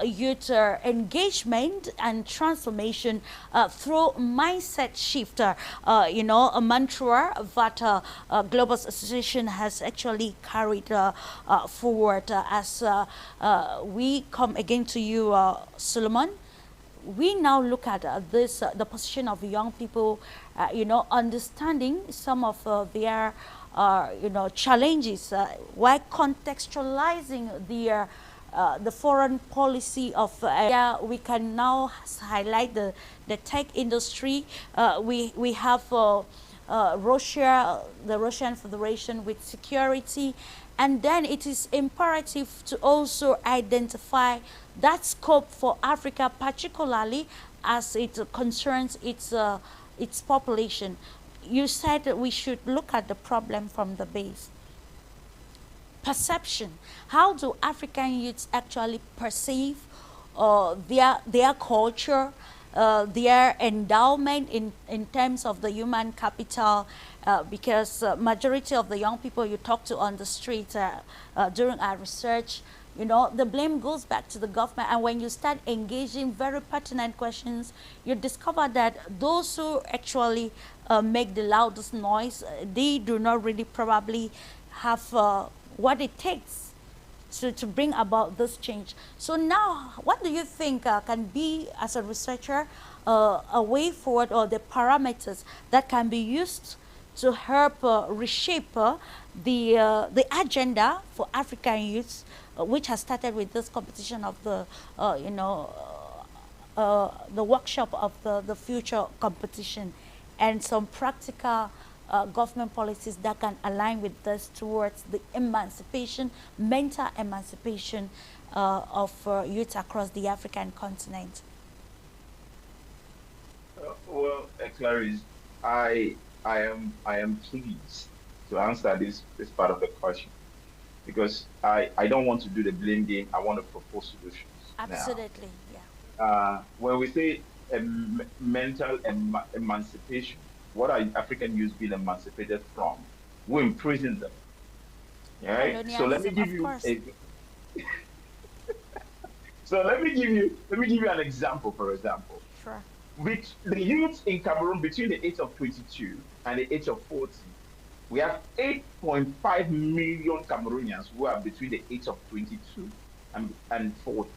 youth engagement and transformation through mindset shift. A mantra that Global Association has actually carried forward as we come again to you, Solomon. We now look at this, the position of young people, understanding some of their, challenges, while contextualizing the foreign policy of we can now highlight the tech industry. We have Russia, the Russian Federation with security, and then it is imperative to also identify that scope for Africa, particularly as it concerns its population. You said that we should look at the problem from the base. Perception. How do African youths actually perceive their culture, their endowment in terms of the human capital, because majority of the young people you talk to on the street during our research, the blame goes back to the government. And when you start engaging very pertinent questions, you discover that those who actually make the loudest noise, they do not really probably have what it takes to bring about this change. So now, what do you think can be, as a researcher, a way forward, or the parameters that can be used to help reshape the agenda for African youths, which has started with this competition of the workshop of the future competition, and some practical government policies that can align with this towards the emancipation, mental emancipation of youth across the African continent? Well, Clarisse, I am pleased to answer this part of the question, because I don't want to do the blame game. I want to propose solutions. Absolutely, yeah. When we say mental emancipation, what are African youth being emancipated from? We imprison them. Right? So let me give you let me give you an example. For example, sure. With the youth in Cameroon between the age of 22 and the age of 40, we have 8.5 million Cameroonians who are between the age of 22 and 40,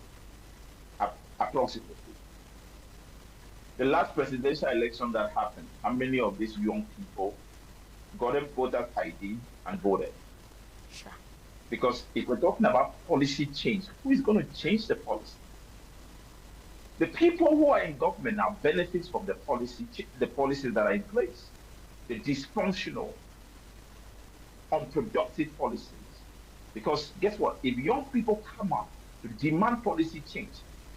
approximately. The last presidential election that happened, how many of these young people got a voter's ID and voted? Sure. Because if we're talking about policy change, who is going to change the policy? The people who are in government now benefits from the policies that are in place. The dysfunctional, unproductive policies. Because guess what? If young people come out to demand policy change,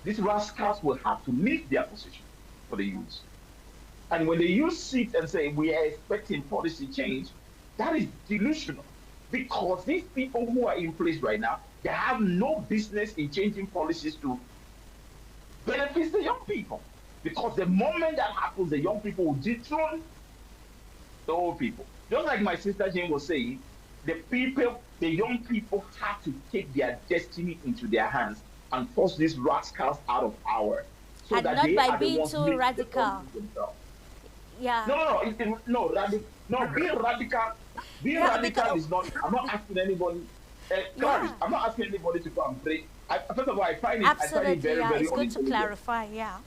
these rascals will have to leave their position for the youth. And when the youth sit and say, we are expecting policy change, that is delusional. Because these people who are in place right now, they have no business in changing policies to benefit the young people. Because the moment that happens, the young people will dethrone the old people. Just like my sister Jane was saying, the young people have to take their destiny into their hands and force these rascals out of power so And that not they by are the being ones too making the radical. policies themselves. Yeah. No, being Yeah, radical because is not. I'm not asking anybody. Clarice, yeah, I'm not asking anybody to go and break. First of all, I find it absolutely. very, Yeah, very it's good to unintelligent. clarify. Yeah.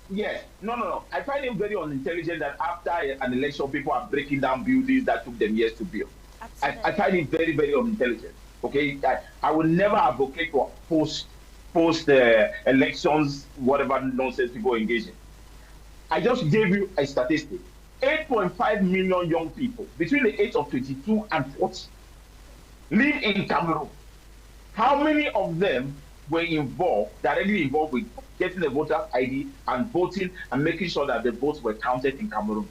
Yes, no. I find it very unintelligent that after an election, people are breaking down buildings that took them years to build. I Absolutely. find it very, very unintelligent. Okay, I will never advocate for post elections, whatever nonsense people engage in. I just gave you a statistic. 8.5 million young people between the age of 22 and 40 live in Cameroon. How many of them were directly involved with getting the voter's ID and voting and making sure that the votes were counted in Cameroon?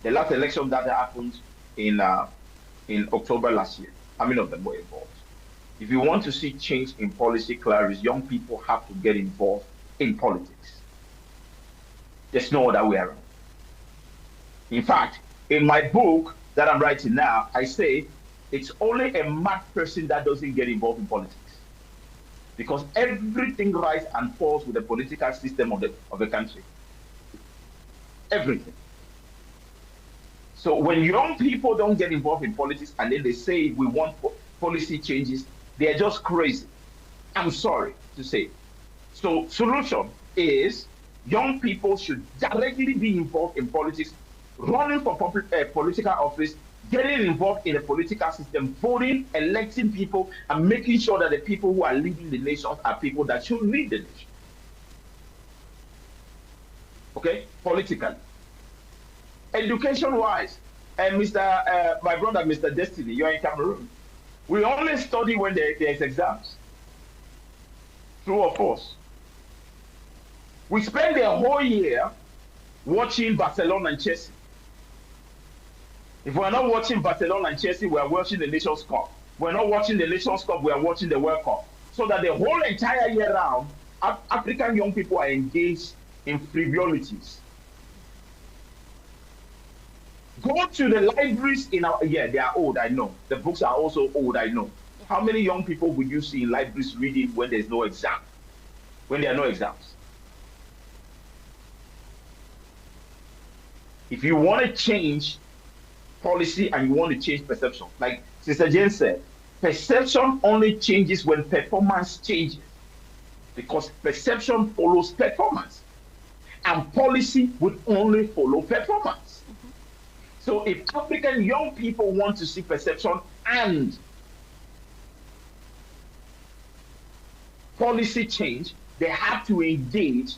The last election that happened in October last year, how many of them were involved? If you want to see change in policy, Clarice, young people have to get involved in politics. There's no other way around. In fact, in my book that I'm writing now, I say it's only a mad person that doesn't get involved in politics. Because everything rises and falls with the political system of the country. Everything. So when young people don't get involved in politics and then they say we want policy changes, they're just crazy. I'm sorry to say. So solution is young people should directly be involved in politics, running for political office, getting involved in the political system, voting, electing people, and making sure that the people who are leading the nation are people that should lead the nation. Okay, politically. Education-wise, and my brother, Mr. Destiny, you're in Cameroon. We only study when there's exams. True or false? We spend the whole year watching Barcelona and Chelsea. If we're not watching Barcelona and Chelsea, we're watching the Nations Cup. We're not watching the Nations Cup, we're watching the World Cup. So that the whole entire year round, African young people are engaged in frivolities. Go to the libraries they are old, I know. The books are also old, I know. How many young people would you see in libraries reading when there's no exam? When there are no exams? If you want to change policy and you want to change perception, like Sister Jane said, perception only changes when performance changes. Because perception follows performance. And policy would only follow performance. So if African young people want to see perception and policy change, they have to engage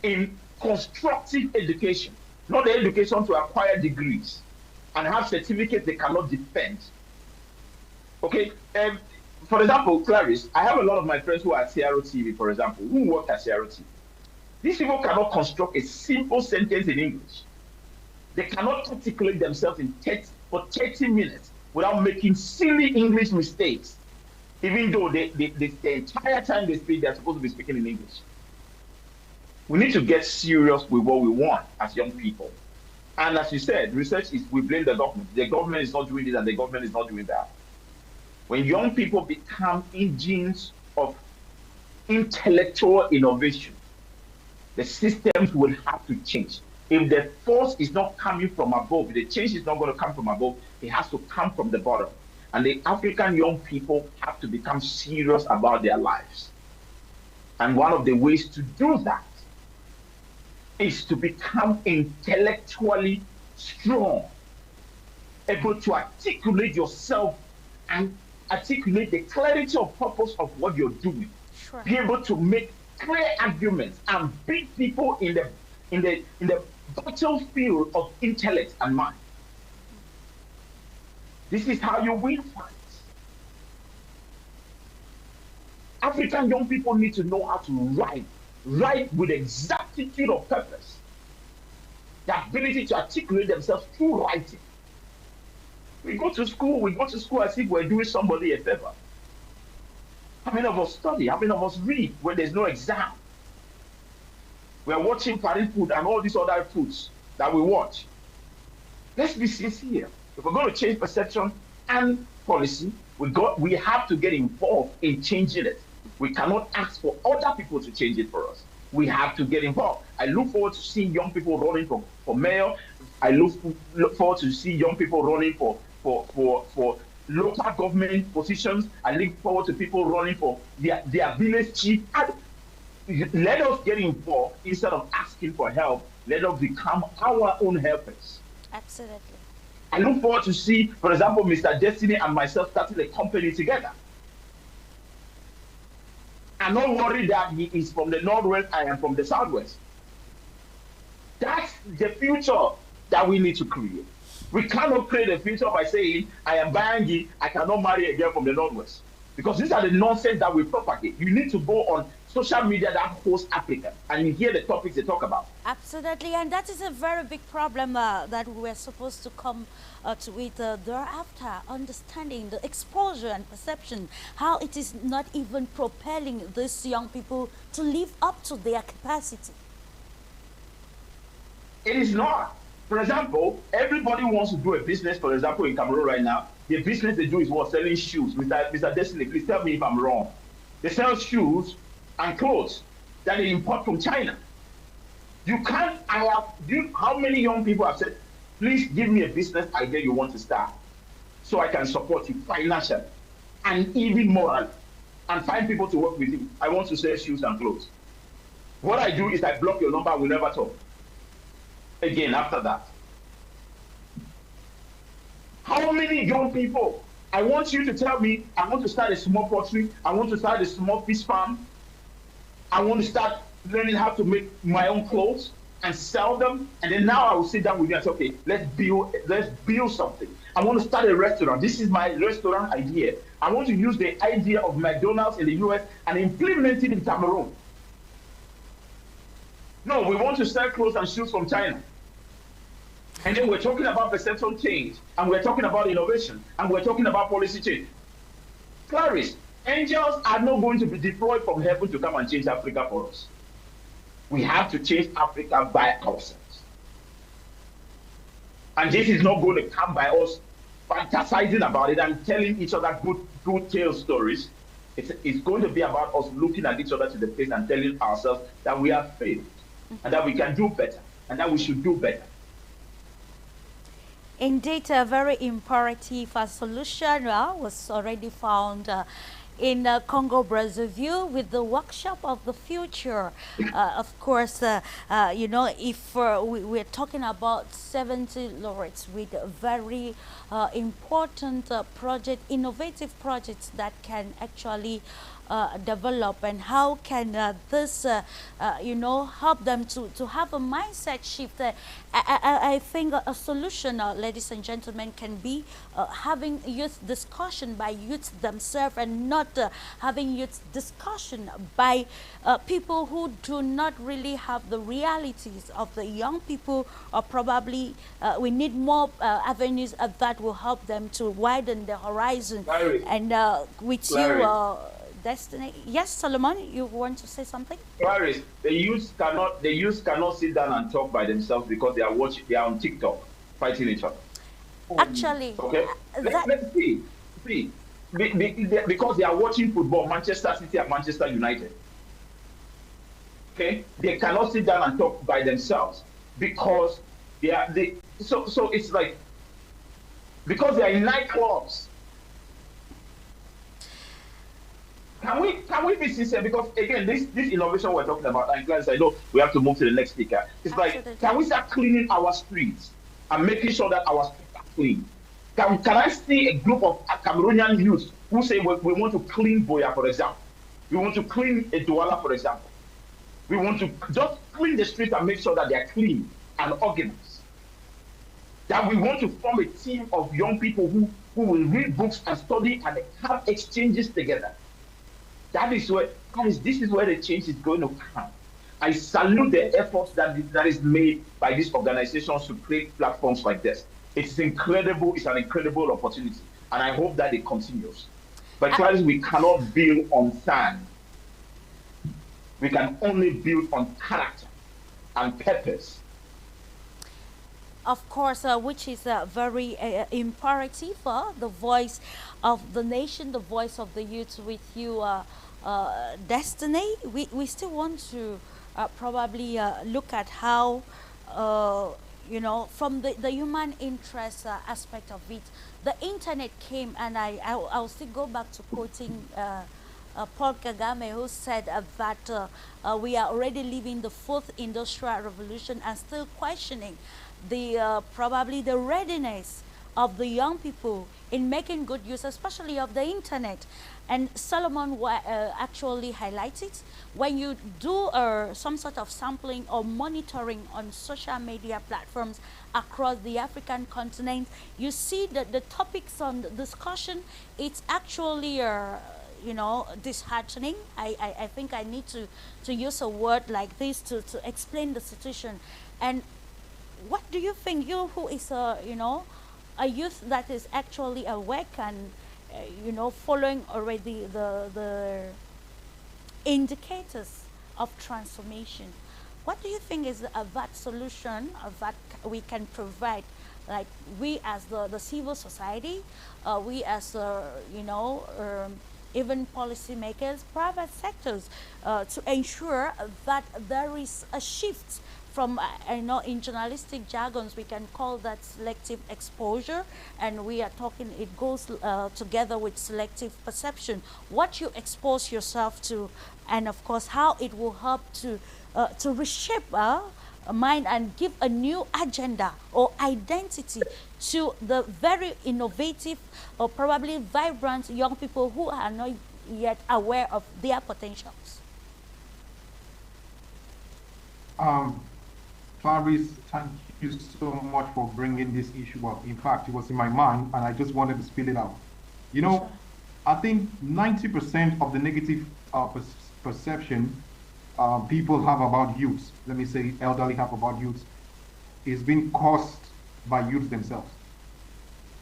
in constructive education, not the education to acquire degrees and have certificates they cannot defend. Okay, for example, Clarice, I have a lot of my friends who are at CRO TV, for example, who work at CRO TV. These people cannot construct a simple sentence in English. They cannot articulate themselves for 30 minutes without making silly English mistakes, even though the entire time they speak, they're supposed to be speaking in English. We need to get serious with what we want as young people. And as you said, research is, we blame the government. The government is not doing this and the government is not doing that. When young people become engines of intellectual innovation, the systems will have to change. If the force is not coming from above, the change is not going to come from above, it has to come from the bottom. And the African young people have to become serious about their lives. And one of the ways to do that is to become intellectually strong, able to articulate yourself and articulate the clarity of purpose of what you're doing. Sure. Be able to make clear arguments and beat people in the battlefield of intellect and mind. This is how you win fights. African young people need to know how to write with exactitude of purpose, the ability to articulate themselves through writing. We go to school as if we're doing somebody a favor. How many of us study? How many of us read when there's no exam? We're watching Paris food and all these other foods that we watch. Let's be sincere. If we're going to change perception and policy, we have to get involved in changing it. We cannot ask for other people to change it for us. We have to get involved. I look forward to seeing young people running for mayor. I look forward to see young people running for local government positions. I look forward to people running for their village chief. Let us get involved instead of asking for help. Let us become our own helpers. Absolutely. I look forward to see, for example, Mr. Destiny and myself starting a company together. I'm not worried that he is from the Northwest, I am from the Southwest. That's the future that we need to create. We cannot create a future by saying, I am Bangi, I cannot marry a girl from the Northwest. Because these are the nonsense that we propagate. You need to go on social media that hosts Africa and you hear the topics they talk about. Absolutely, and that is a very big problem that we're supposed to come to with thereafter, understanding the exposure and perception, how it is not even propelling these young people to live up to their capacity. It is not. For example, everybody wants to do a business, for example, in Cameroon right now. The business they do is what? Selling shoes. Mr. Destiny, please tell me if I'm wrong. They sell shoes and clothes that they import from China. You can't, how many young people have said, please give me a business idea you want to start so I can support you financially and even morally and find people to work with you. I want to sell shoes and clothes. What I do is I block your number, we'll never talk again after that. How many young people? I want you to tell me, I want to start a small pottery, I want to start a small fish farm, I want to start learning how to make my own clothes and sell them, and then now I will sit down with you and say, okay, let's build something. I want to start a restaurant. This is my restaurant idea. I want to use the idea of McDonald's in the US and implement it in Cameroon. No, we want to sell clothes and shoes from China. And then we're talking about perception change, and we're talking about innovation, and we're talking about policy change. Clarisse, angels are not going to be deployed from heaven to come and change Africa for us. We have to change Africa by ourselves. And this is not going to come by us fantasizing about it and telling each other good tale stories. It's going to be about us looking at each other to the face and telling ourselves that we have failed, and that we can do better, and that we should do better. Indeed, a very imperative solution was already found in Congo Brazzaville with the workshop of the future. Of course, you know, if we're talking about 70 laureates with very important innovative projects that can actually develop, and how can this you know, help them to have a mindset shift. I think a solution, ladies and gentlemen, can be having youth discussion by youth themselves, and not having youth discussion by people who do not really have the realities of the young people, or probably we need more avenues that will help them to widen the horizon. Clarisse. And with Clarisse. you, Destiny. Yes, Solomon, you want to say something? Clarisse, the youth cannot sit down and talk by themselves because they are on TikTok fighting each other. Actually, Okay, let's see. Because they are watching football, Manchester City and Manchester United. Okay, they cannot sit down and talk by themselves because so it's like, because they are in nightclubs. Can we be sincere? Because again, this innovation we're talking about, and Clarisse, I know we have to move to the next speaker. It's Absolutely. like, can we start cleaning our streets and making sure that our streets are clean? Can I see a group of Cameroonian youth who say we want to clean Boya, for example? We want to clean a Douala, for example. We want to just clean the street and make sure that they are clean and organized. That we want to form a team of young people who will read books and study and have exchanges together. That is where, guys, this is where the change is going to come. I salute the efforts that is made by these organizations to create platforms like this. It's incredible. It's an incredible opportunity. And I hope that it continues. But Clarisse, we cannot build on sand. We can only build on character and purpose. Of course, which is very imperative, the voice of the nation, the voice of the youth with you, Destiny. We still want to probably look at how, from the human interest aspect of it, the internet came, and I'll still go back to quoting Paul Kagame, who said that we are already living the fourth industrial revolution and still questioning the probably the readiness of the young people in making good use, especially of the internet. And Solomon actually highlighted when you do some sort of sampling or monitoring on social media platforms across the African continent, you see that the topics on the discussion, it's actually disheartening. I think I need to use a word like this to explain the situation. And what do you think, you who is a youth that is actually awake and following already the indicators of transformation, what do you think is that solution that we can provide, like we as the civil society, we as even policymakers, private sectors, to ensure that there is a shift from, in journalistic jargons, we can call that selective exposure, and we are talking, it goes together with selective perception. What you expose yourself to, and of course, how it will help to reshape a mind and give a new agenda or identity to the very innovative or probably vibrant young people who are not yet aware of their potentials. Clarisse, thank you so much for bringing this issue up. In fact, it was in my mind, and I just wanted to spill it out. Sure. I think 90% of the negative perception people have about youths, let me say elderly have about youths, is being caused by youths themselves.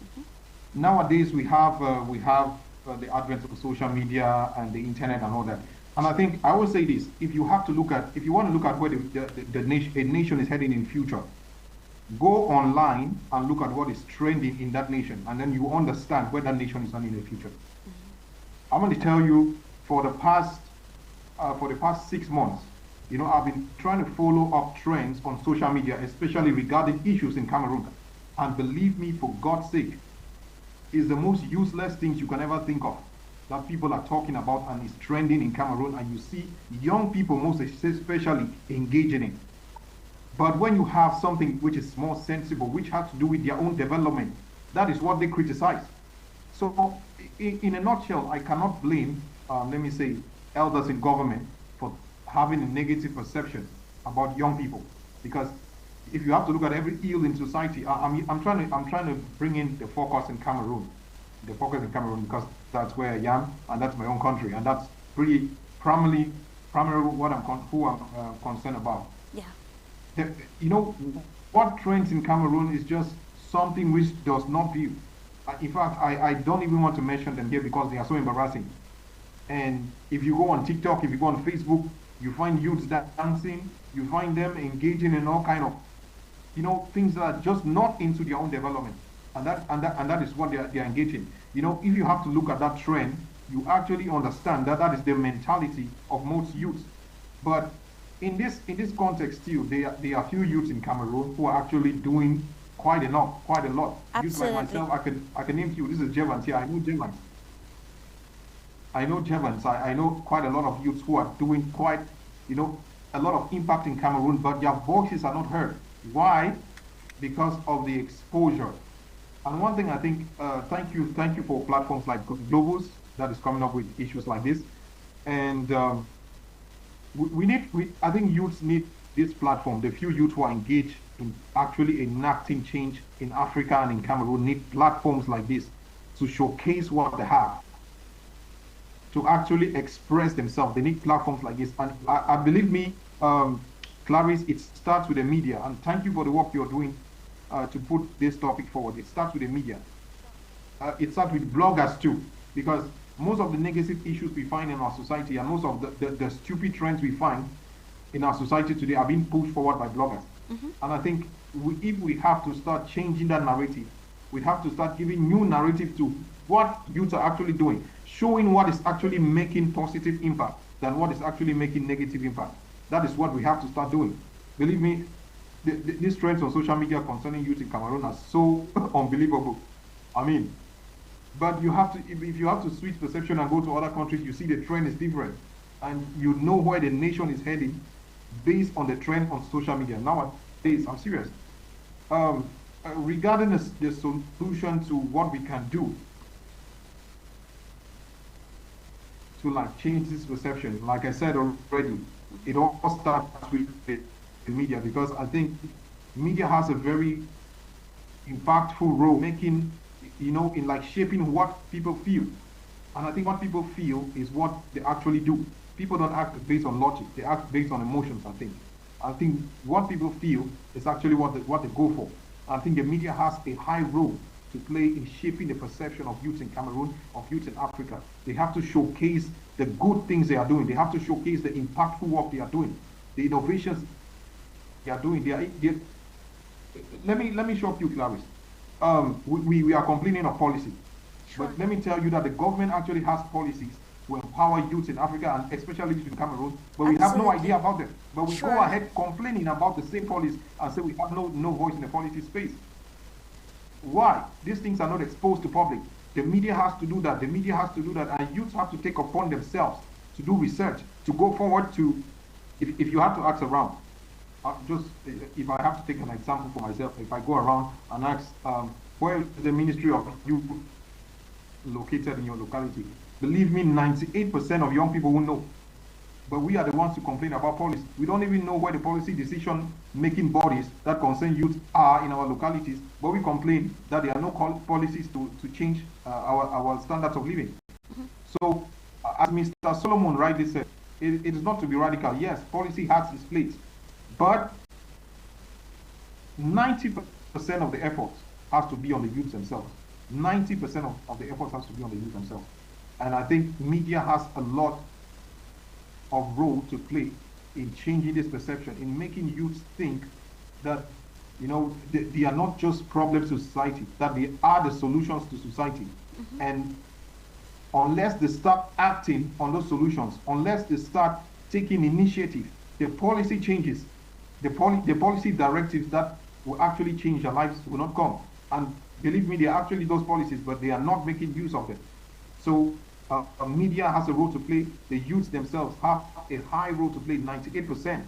Mm-hmm. Nowadays, we have the advent of social media and the internet and all that. And I think I will say this: if you want to look at where a nation is heading in future, go online and look at what is trending in that nation, and then you understand where that nation is heading in the future. Mm-hmm. I'm going to tell you, for the past 6 months, I've been trying to follow up trends on social media, especially regarding issues in Cameroon. And believe me, for God's sake, it's the most useless things you can ever think of that people are talking about, and is trending in Cameroon, and you see young people most especially engaging in. But when you have something which is more sensible, which has to do with their own development, that is what they criticize. So in a nutshell, I cannot blame, let me say, elders in government for having a negative perception about young people, because if you have to look at every ill in society, I'm trying to bring in the focus in Cameroon, because that's where I am, and that's my own country, and that's pretty primarily what I'm concerned about. Yeah. What trends in Cameroon is just something which does not view. In fact, I don't even want to mention them here because they are so embarrassing. And if you go on TikTok, if you go on Facebook, you find youths dancing, you find them engaging in all kind of, things that are just not into their own development. And that is what they are engaging. If you have to look at that trend, you actually understand that is the mentality of most youths. But in this context still, there are few youths in Cameroon who are actually doing quite a lot. Absolutely. Youths like myself, I can name you. This is Jevans here. I know Jevans. I know quite a lot of youths who are doing quite, a lot of impact in Cameroon, but their voices are not heard. Why? Because of the exposure. And one thing I think, thank you for platforms like Globus that is coming up with issues like this. And I think youths need this platform. The few youths who are engaged in actually enacting change in Africa and in Cameroon need platforms like this to showcase what they have, to actually express themselves. They need platforms like this. And I believe me, Clarisse, it starts with the media. And thank you for the work you're doing to put this topic forward. It starts with the media. It starts with bloggers too, because most of the negative issues we find in our society and most of the stupid trends we find in our society today are being pushed forward by bloggers. And I think if we have to start changing that narrative, we have to start giving new narrative to what youth are actually doing, showing what is actually making positive impact than what is actually making negative impact. That is what we have to start doing. Believe me, these trends on social media concerning youth in Cameroon are so unbelievable. I mean, but you have to, if you have to switch perception and go to other countries, you see the trend is different. And you know where the nation is heading based on the trend on social media. Nowadays, I'm serious. Regarding the solution to what we can do to like change this perception, like I said already, it all starts with the media, because I think media has a very impactful role making, in like shaping what people feel. And I think what people feel is what they actually do. People don't act based on logic, they act based on emotions, I think what people feel is actually what they go for. I think the media has a high role to play in shaping the perception of youth in Cameroon, of youth in Africa. They have to showcase the good things they are doing. They have to showcase the impactful work they are doing, the innovations they are doing. Let me shock you, Clarisse. We are complaining of policy, but let me tell you that the government actually has policies to empower youth in Africa and especially in Cameroon, but we have no idea about them. But we go ahead complaining about the same policies and say we have no voice in the policy space. Why? These things are not exposed to public. The media has to do that. The media has to do that, and youths have to take upon themselves to do research, to go forward to, if you have to ask around, if I have to take an example for myself, if I go around and ask, where is the Ministry of Youth located in your locality? Believe me, 98% of young people will know. But we are the ones who complain about policy. We don't even know where the policy decision-making bodies that concern youth are in our localities, but we complain that there are no policies to change our standards of living. So, as Mr. Solomon rightly said, it is not to be radical. Yes, policy has its place, but 90% of the effort has to be on the youth themselves. 90% of the effort has to be on the youth themselves. And I think media has a lot of role to play in changing this perception, in making youth think that, they are not just problems to society, that they are the solutions to society. And unless they start acting on those solutions, unless they start taking initiative, the policy changes, the policy directives that will actually change their lives will not come. And believe me, they are actually those policies, but they are not making use of them. So media has a role to play. The youths themselves have a high role to play, 98%.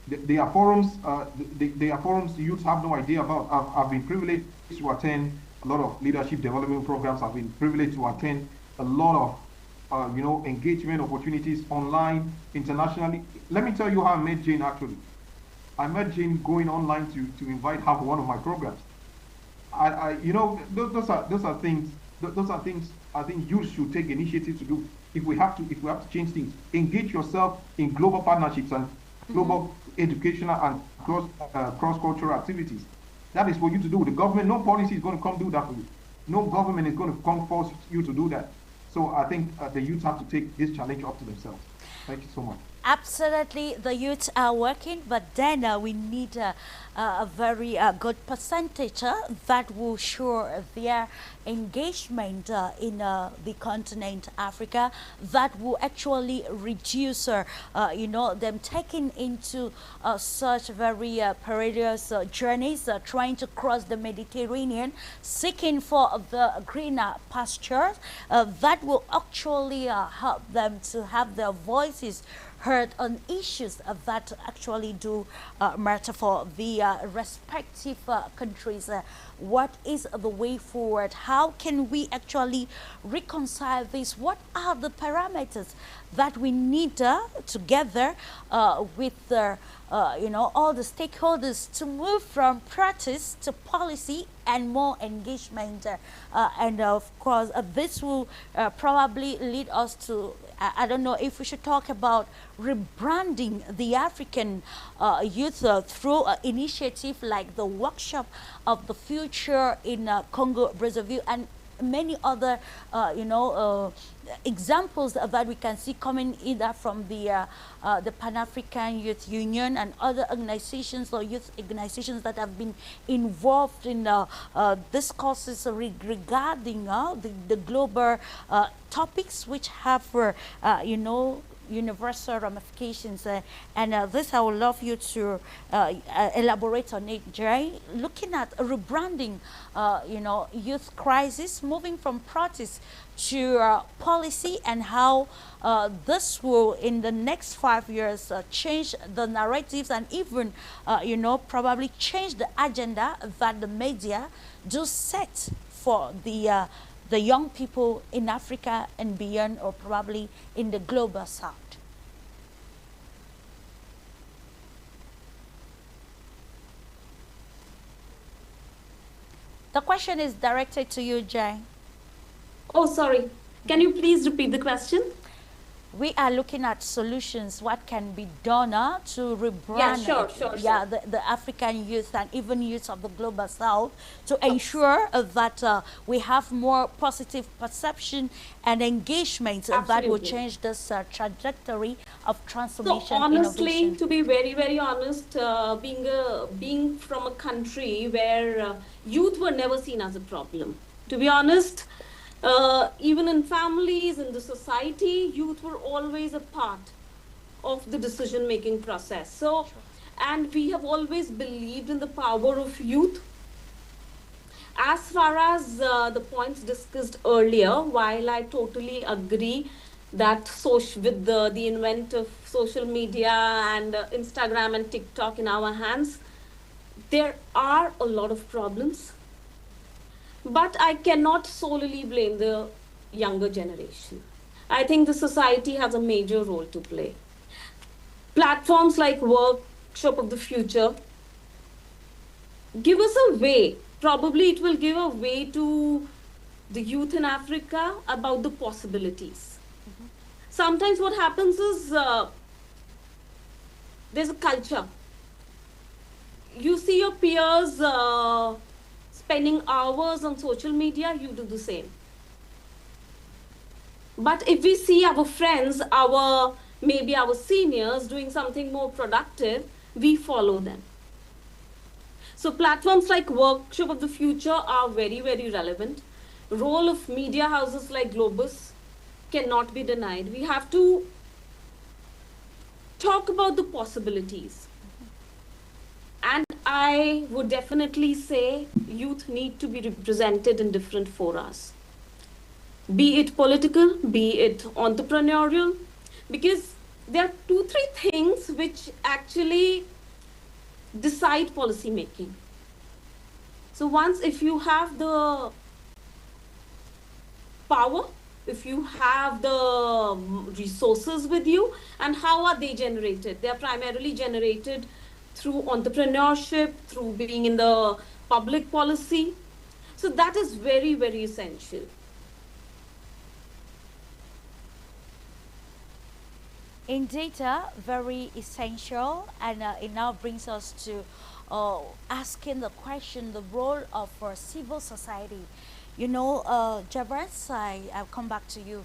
There are forums, youths have no idea about. I've been privileged to attend a lot of leadership development programs. I've been privileged to attend a lot of, engagement opportunities online, internationally. Let me tell you how I met Jane actually. I met Jane going online to invite her for one of my programs. Those are things I think youth should take initiative to do. If we have to change things, engage yourself in global partnerships and global educational and cross-cultural activities. That is for you to do. The government, no policy is going to come do that for you. No government is going to come force you to do that. So I think the youth have to take this challenge up to themselves. Thank you so much. Absolutely, the youth are working, but then we need a very good percentage that will show their engagement in the continent Africa, that will actually reduce, them taking into such very perilous journeys, trying to cross the Mediterranean, seeking for the greener pastures. That will actually help them to have their voices heard on issues that actually do matter for the respective countries. What is the way forward? How can we actually reconcile this? What are the parameters that we need together with all the stakeholders to move from practice to policy and more engagement? And of course, this will probably lead us to, I don't know if we should talk about rebranding the African youth through an initiative like the Workshop of the Future in Congo, Brazzaville, and many other, examples that we can see coming either from the Pan-African Youth Union and other organizations or youth organizations that have been involved in discourses regarding the global topics which have, universal ramifications, and this I would love you to elaborate on it, Jay. Looking at rebranding, youth crisis, moving from practice to policy, and how this will, in the next 5 years, change the narratives and even, probably change the agenda that the media do set for the young people in Africa and beyond, or probably in the global south. The question is directed to you, Jay. Oh, sorry. Can you please repeat the question? We are looking at solutions, what can be done to rebrand Yeah, sure. the African youth and even youth of the global south to ensure that we have more positive perception and engagement that will change this trajectory of transformation. So honestly, innovation. to be very, very honest, being from a country where youth were never seen as a problem, to be honest, even in families, in the society, youth were always a part of the decision-making process. So, and we have always believed in the power of youth. As far as the points discussed earlier, while I totally agree that with the invent of social media and Instagram and TikTok in our hands, there are a lot of problems. But I cannot solely blame the younger generation. I think the society has a major role to play. Platforms like Workshop of the Future give us a way. Probably it will give a way to the youth in Africa about the possibilities. Sometimes what happens is there's a culture. You see your peers spending hours on social media, you do the same. But if we see our friends, maybe our seniors doing something more productive, we follow them. So platforms like Workshop of the Future are very, very relevant. Role of media houses like Globus cannot be denied. We have to talk about the possibilities. And I would definitely say youth need to be represented in different forums, be it political, be it entrepreneurial, because there are 2-3 things which actually decide policy making. So once, if you have the power, if you have the resources with you, and how are they generated? They are primarily generated through entrepreneurship, through being in the public policy. So that is very, very essential. Indeed, very essential, and it now brings us to asking the question, the role of civil society. Jabras, I'll come back to you.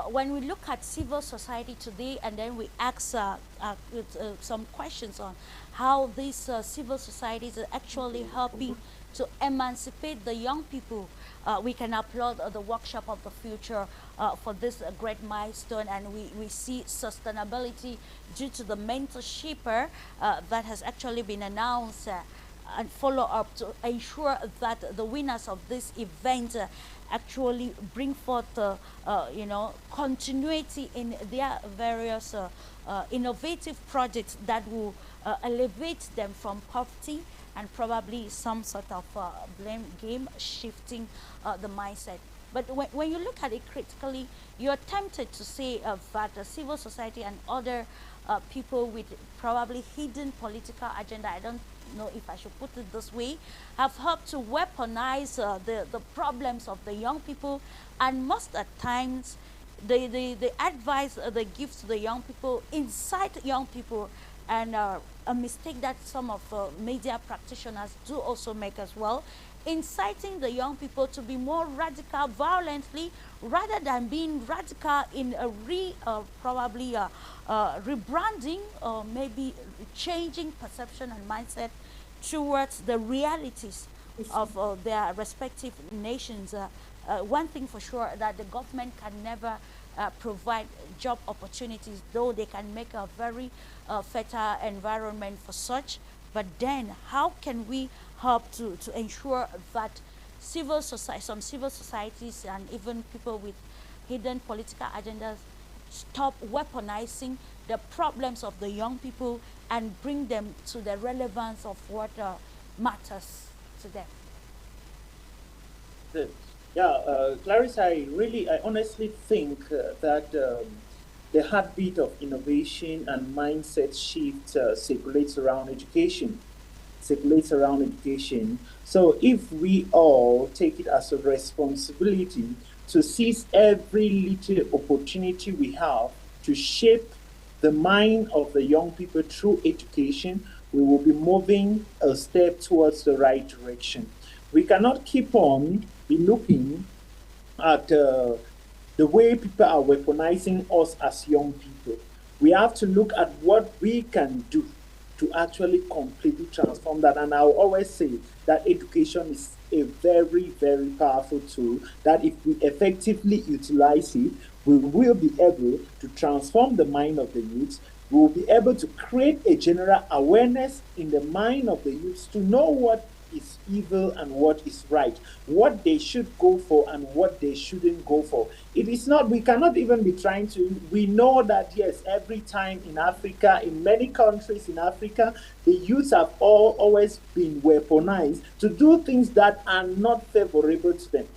When we look at civil society today, and then we ask some questions on how these civil societies are actually helping to emancipate the young people, we can applaud the Workshop of the Future for this great milestone, and we see sustainability due to the mentorship that has actually been announced and follow up to ensure that the winners of this event actually bring forth, continuity in their various innovative projects that will elevate them from poverty and probably some sort of blame game shifting the mindset. But when you look at it critically, you're tempted to say that civil society and other people with probably hidden political agenda, I don't know if I should put it this way, have helped to weaponize the problems of the young people, and most at times the advice they give to the young people incite young people, and a mistake that some of media practitioners do also make as well, inciting the young people to be more radical violently rather than being radical in a probably rebranding or maybe changing perception and mindset towards the realities of their respective nations. One thing for sure, that the government can never provide job opportunities, though they can make a very fertile environment for such. But then, how can we help to ensure that some civil societies and even people with hidden political agendas stop weaponizing the problems of the young people and bring them to the relevance of what matters to them? Yeah, Clarisse, I honestly think that the heartbeat of innovation and mindset shift circulates around education. So if we all take it as a responsibility to seize every little opportunity we have to shape the mind of the young people through education, we will be moving a step towards the right direction. We cannot keep on be looking at the way people are weaponizing us as young people. We have to look at what we can do to actually completely transform that. And I'll always say that education is a very, very powerful tool that if we effectively utilize it, we will be able to transform the mind of the youth. We will be able to create a general awareness in the mind of the youth to know what is evil and what is right, what they should go for and what they shouldn't go for. It is not, we cannot even be trying to, we know that yes, every time in Africa, in many countries in Africa, the youths have always been weaponized to do things that are not favorable to them,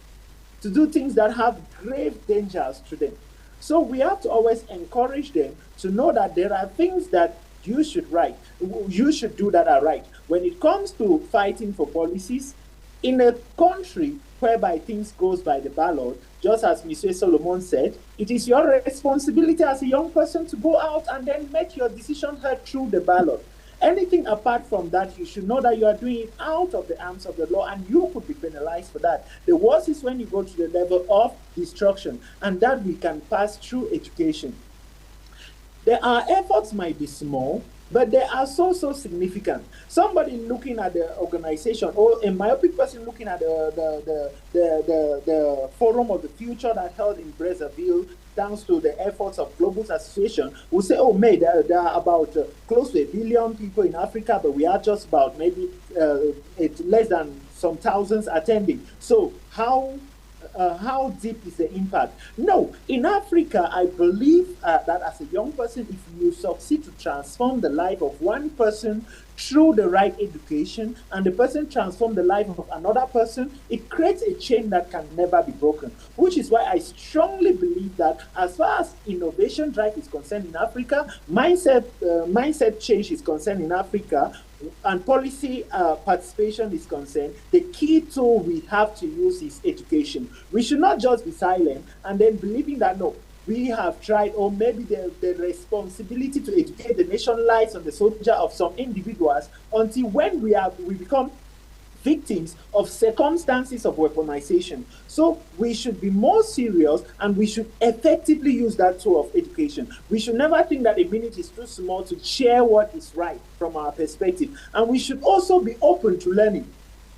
to do things that have grave dangers to them. So we have to always encourage them to know that there are things that you should do that are right. When it comes to fighting for policies, in a country whereby things goes by the ballot, just as Monsieur Solomon said, it is your responsibility as a young person to go out and then make your decision heard through the ballot. Anything apart from that, you should know that you are doing it out of the arms of the law and you could be penalized for that. The worst is when you go to the level of destruction, and that we can pass through education. Our efforts might be small, but they are so significant. Somebody looking at the organization, or a myopic person looking at the Forum of the Future that held in Brazzaville, thanks to the efforts of Global Association, will say, oh, may there are about close to 1 billion people in Africa, but we are just about maybe less than some thousands attending. So how deep is the impact? No, in Africa, I believe that as a young person, if you succeed to transform the life of one person through the right education, and the person transform the life of another person, it creates a chain that can never be broken. Which is why I strongly believe that as far as innovation drive is concerned in Africa, mindset change is concerned in Africa, and policy participation is concerned, the key tool we have to use is education. We should not just be silent and then believing that, no, we have tried, or maybe the responsibility to educate the nation lies on the soldier of some individuals, until when we become victims of circumstances of weaponization. So we should be more serious, and we should effectively use that tool of education. We should never think that a minute is too small to share what is right from our perspective. And we should also be open to learning.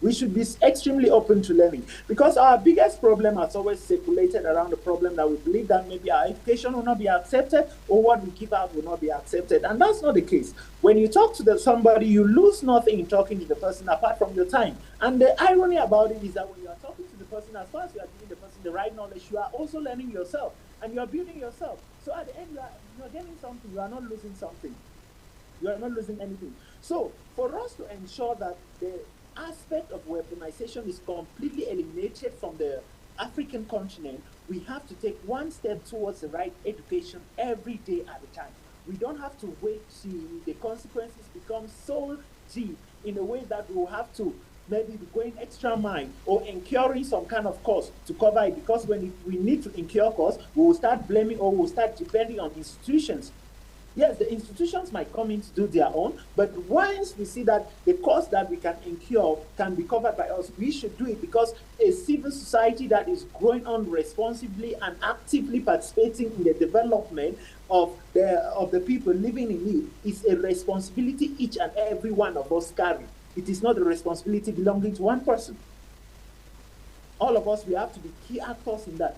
We should be extremely open to learning, because our biggest problem has always circulated around the problem that we believe that maybe our education will not be accepted, or what we give out will not be accepted. And that's not the case. When you talk to somebody, you lose nothing in talking to the person apart from your time. And the irony about it is that when you are talking to the person, as far as you are giving the person the right knowledge, you are also learning yourself, and you are building yourself. So at the end, you are getting something. You are not losing something. You are not losing anything. So for us to ensure that the aspect of weaponization is completely eliminated from the African continent, we have to take one step towards the right education every day at a time. We don't have to wait till the consequences become so deep in a way that we will have to maybe be going extra mile or incurring some kind of cost to cover it, because when we need to incur costs, we will start blaming, or we will start depending on institutions. Yes, the institutions might come in to do their own, but once we see that the cost that we can incur can be covered by us, we should do it, because a civil society that is growing on responsibly and actively participating in the development of the people living in it is a responsibility each and every one of us carry. It is not a responsibility belonging to one person. All of us, we have to be key actors in that.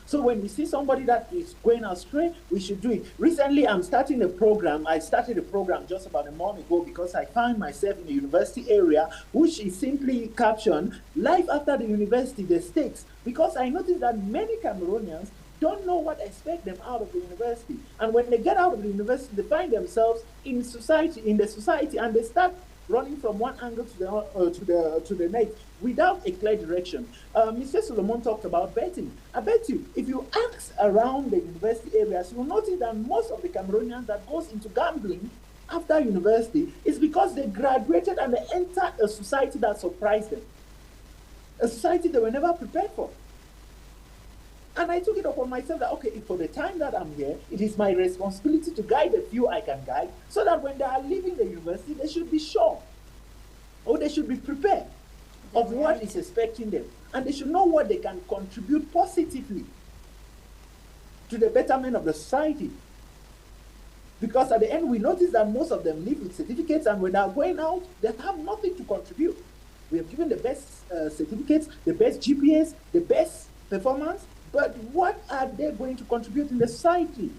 So when we see somebody that is going astray, we should do it. Recently, I'm starting a program. I started a program just about a month ago, because I found myself in the university area, which is simply captioned, Life After the University, the Stakes. Because I noticed that many Cameroonians don't know what expect them out of the university. And when they get out of the university, they find themselves in the society, and they start running from one angle to the next without a clear direction. Mr. Solomon talked about betting. I bet you, if you ask around the university areas, you will notice that most of the Cameroonians that goes into gambling after university is because they graduated and they entered a society that surprised them, a society they were never prepared for. And I took it upon myself that, okay, for the time that I'm here, it is my responsibility to guide the few I can guide, so that when they are leaving the university, they should be sure, or they should be prepared of what is expecting them. And they should know what they can contribute positively to the betterment of the society. Because at the end, we notice that most of them leave with certificates, and when they are going out, they have nothing to contribute. We have given the best certificates, the best GPAs, the best performance, but what are they going to contribute in the society?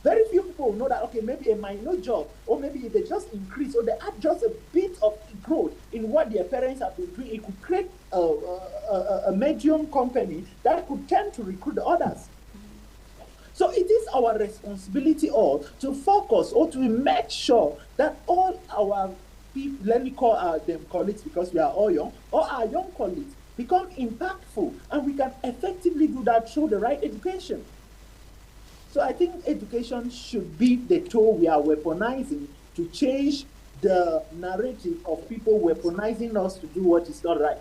Very few people know that, okay, maybe a minor job, or maybe if they just increase, or they add just a bit of growth in what their parents have been doing, it could create a medium company that could tend to recruit the others. So it is our responsibility all to focus, or to make sure that all our people, let me call them colleagues because we are all young, or our young colleagues become impactful, and we can effectively do that through the right education. So I think education should be the tool we are weaponizing to change the narrative of people weaponizing us to do what is not right.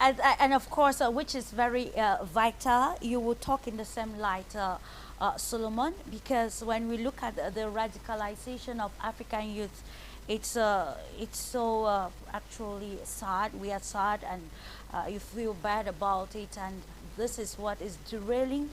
And of course, which is very vital, you will talk in the same light, Solomon, because when we look at the radicalization of African youth, it's so actually sad. We are sad, and you feel bad about it, and this is what is derailing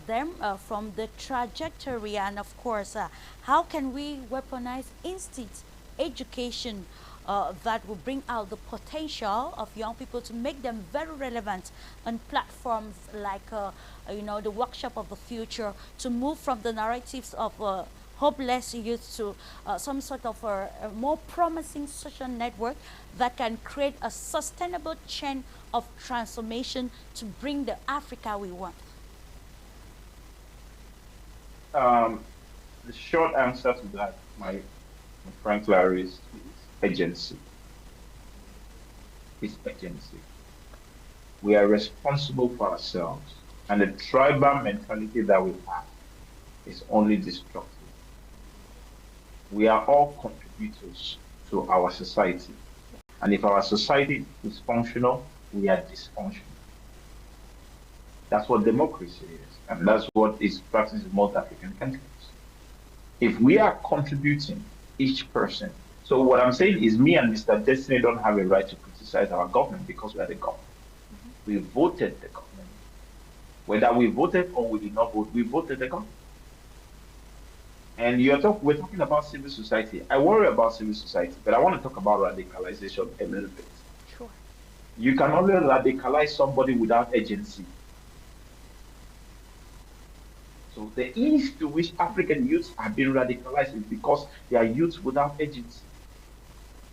them from the trajectory. And of course, how can we weaponize instant education that will bring out the potential of young people to make them very relevant on platforms like the workshop of the future, to move from the narratives of hopeless youth to some sort of a more promising social network that can create a sustainable chain of transformation to bring the Africa we want? The short answer to that, my friend Clarice, is agency. It's agency. We are responsible for ourselves, and the tribal mentality that we have is only destructive. We are all contributors to our society, and if our society is functional, we are dysfunctional. That's what democracy is, and that's what is practiced in most African countries. If we are contributing, each person, so what I'm saying is, me and Mr. Destiny don't have a right to criticize our government, because we are the government. We voted the government. Whether we voted or we did not vote, we voted the government. And we're talking about civil society. I worry about civil society, but I want to talk about radicalization a little bit. Sure. You can only radicalize somebody without agency. So the ease to which African youths have been radicalized is because they are youths without agency.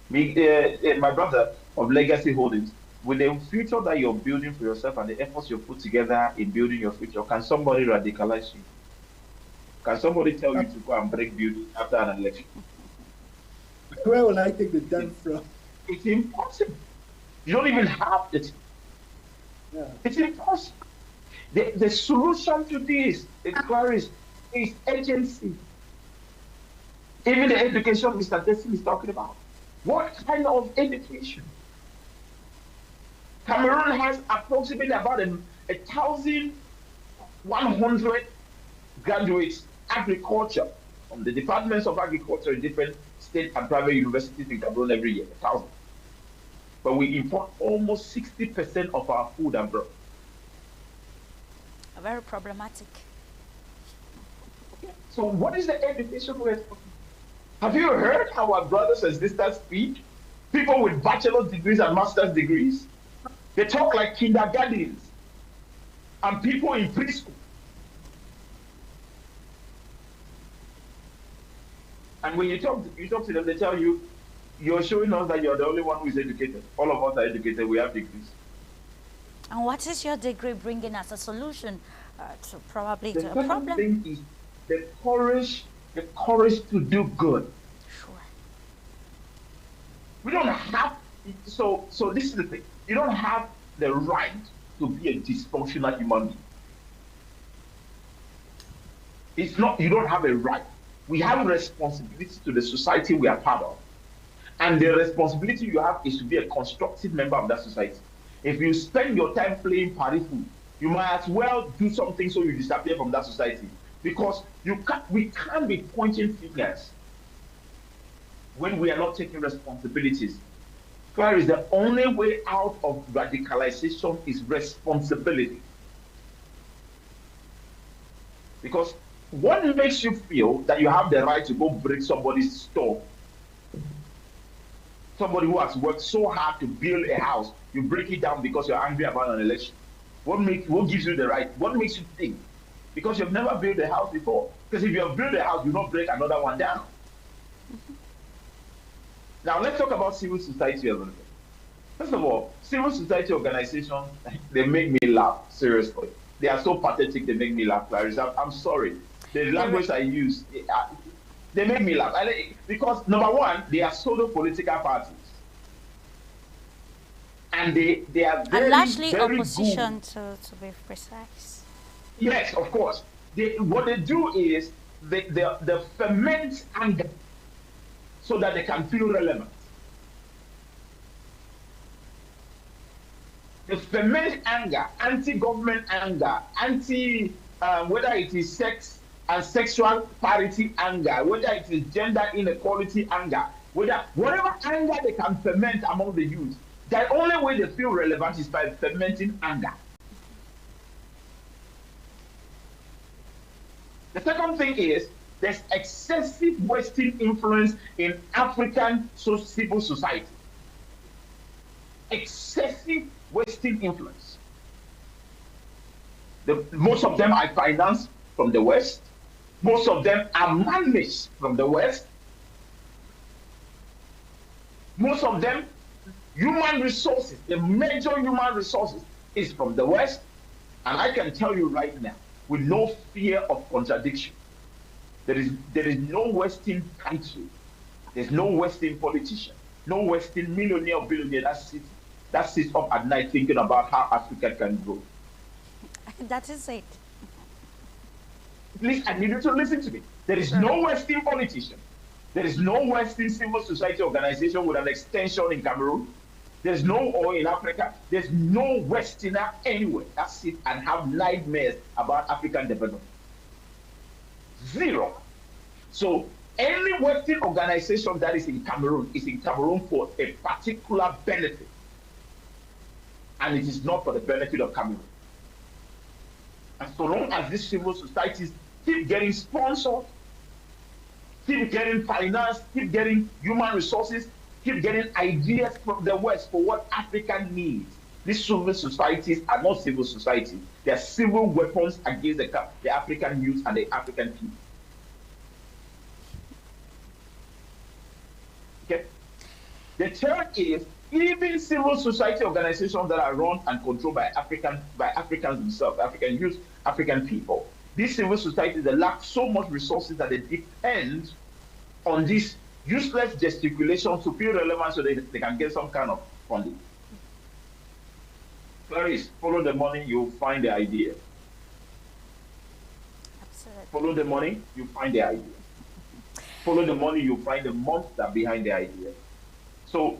My brother of Legacy Holdings, with the future that you're building for yourself and the efforts you put together in building your future, can somebody radicalize you? Can somebody tell you to go and break building after an election? Where will I take the done from? It's impossible. You don't even have it. Yeah. It's impossible. The solution to this, Clarice, is agency. Even the education Mr. Destiny is talking about. What kind of education? Cameroon has approximately about 1,100 graduates agriculture from the departments of agriculture in different state and private universities in Cameroon every year, 1,000. But we import almost 60% of our food abroad. Very problematic. So what is the education we're talking about? Have you heard our brothers and sisters speak? People with bachelor's degrees and master's degrees. They talk like kindergartens and people in preschool. And when you talk to them, they tell you, you're showing us that you're the only one who is educated. All of us are educated, we have degrees. And what is your degree bringing as a solution to probably The to a second problem? thing is the courage to do good. Sure. We don't have, so this is the thing. You don't have the right to be a dysfunctional human being. It's not, you don't have a right. We have responsibility to the society we are part of. And the responsibility you have is to be a constructive member of that society. If you spend your time playing party fool, you might as well do something so you disappear from that society. Because we can't be pointing fingers when we are not taking responsibilities. Clarice, the only way out of radicalization is responsibility. Because what makes you feel that you have the right to go break somebody's store? Somebody who has worked so hard to build a house, you break it down because you're angry about an election. What gives you the right? What makes you think? Because you've never built a house before. Because if you have built a house, you don't break another one down. Now let's talk about civil society a little bit. First of all, civil society organizations, they make me laugh, seriously. They are so pathetic, they make me laugh, Clarice. I'm sorry. The language I use, they make me laugh. Because number one, they are solo political parties. And they are very, And largely very opposition good. to be precise. Yes, of course. What they do is they ferment anger so that they can feel relevant. They ferment anger, anti-government anger, whether it is sex and sexual parity anger, whether it is gender inequality anger, whatever anger they can ferment among the youth, the only way they feel relevant is by fermenting anger. The second thing is there's excessive Western influence in African civil society. Excessive Western influence. Most of them are financed from the West. Most of them are managed from the West. Most of them, human resources, the major human resources is from the West. And I can tell you right now, with no fear of contradiction, there is no Western country, there's no Western politician, no Western millionaire or billionaire that sits up at night thinking about how Africa can grow. That is it. Please, I need you to listen to me. There is no Western politician. There is no Western civil society organization with an extension in Cameroon. There's no oil in Africa. There's no Westerner anywhere that sit and have nightmares about African development. Zero. So any Western organization that is in Cameroon for a particular benefit. And it is not for the benefit of Cameroon. And so long as these civil societies keep getting sponsored, keep getting finance, keep getting human resources, keep getting ideas from the West for what Africa needs. These civil societies are not civil societies. They are civil weapons against the African youth and the African people. Okay? The third is even civil society organizations that are run and controlled by Africans themselves, African youth, African people. These civil societies, they lack so much resources that they depend on this useless gesticulation to feel relevant so they can get some kind of funding. Clarisse, follow the money, you'll find the idea. Absolutely. Follow the money, you find the idea. Follow the money, you find the monster behind the idea. So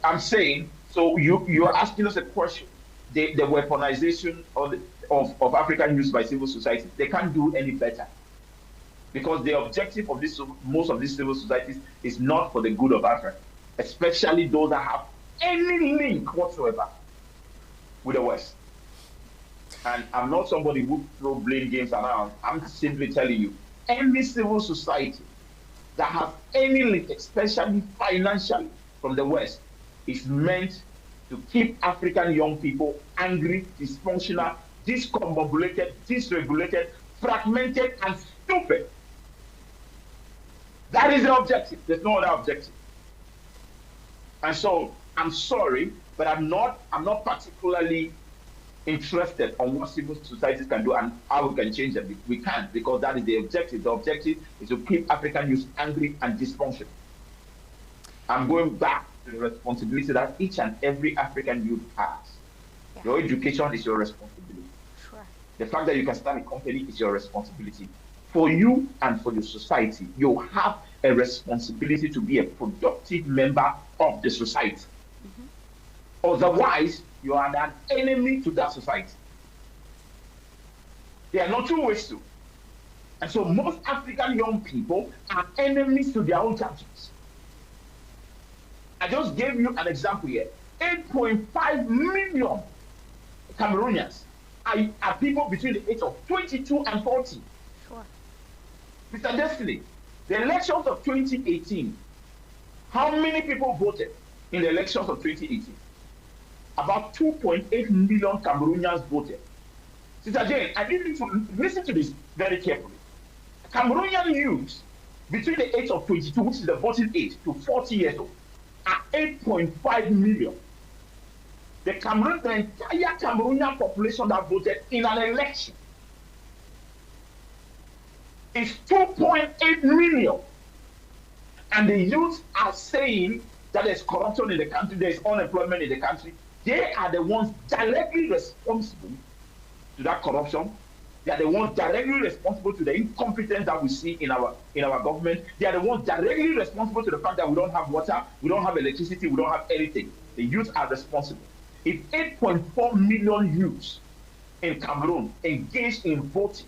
I'm saying, so you're asking us a question. The weaponization of African youth by civil society, they can't do any better. Because the objective of most of these civil societies is not for the good of Africa, especially those that have any link whatsoever with the West. And I'm not somebody who throw blame games around. I'm simply telling you, any civil society that has any link, especially financially, from the West, is meant to keep African young people angry, dysfunctional, discombobulated, dysregulated, fragmented, and stupid. That is the objective. There's no other objective. And so I'm sorry, but I'm not particularly interested on what civil societies can do and how we can change them. We can't, because that is the objective. The objective is to keep African youth angry and dysfunctional. I'm going back to the responsibility that each and every African youth has. Yeah. Your education is your responsibility. Sure. The fact that you can start a company is your responsibility. For you and for your society, you have a responsibility to be a productive member of the society. Mm-hmm. Otherwise, you are an enemy to that society. There are no two ways to. And so most African young people are enemies to their own countries. I just gave you an example here. 8.5 million Cameroonians are people between the age of 22 and 40. Sure. Mr. Destiny, the elections of 2018, how many people voted in the elections of 2018? About 2.8 million Cameroonians voted. Sister Jane, I need you to listen to this very carefully. Cameroonian youths between the age of 22, which is the voting age, to 40 years old, are 8.5 million. The entire Cameroonian population that voted in an election is 2.8 million. And the youth are saying that there's corruption in the country, there's unemployment in the country. They are the ones directly responsible to that corruption. They are the ones directly responsible to the incompetence that we see in our government. They are the ones directly responsible to the fact that we don't have water, we don't have electricity, we don't have anything. The youth are responsible. If 8.4 million youths in Cameroon engaged in voting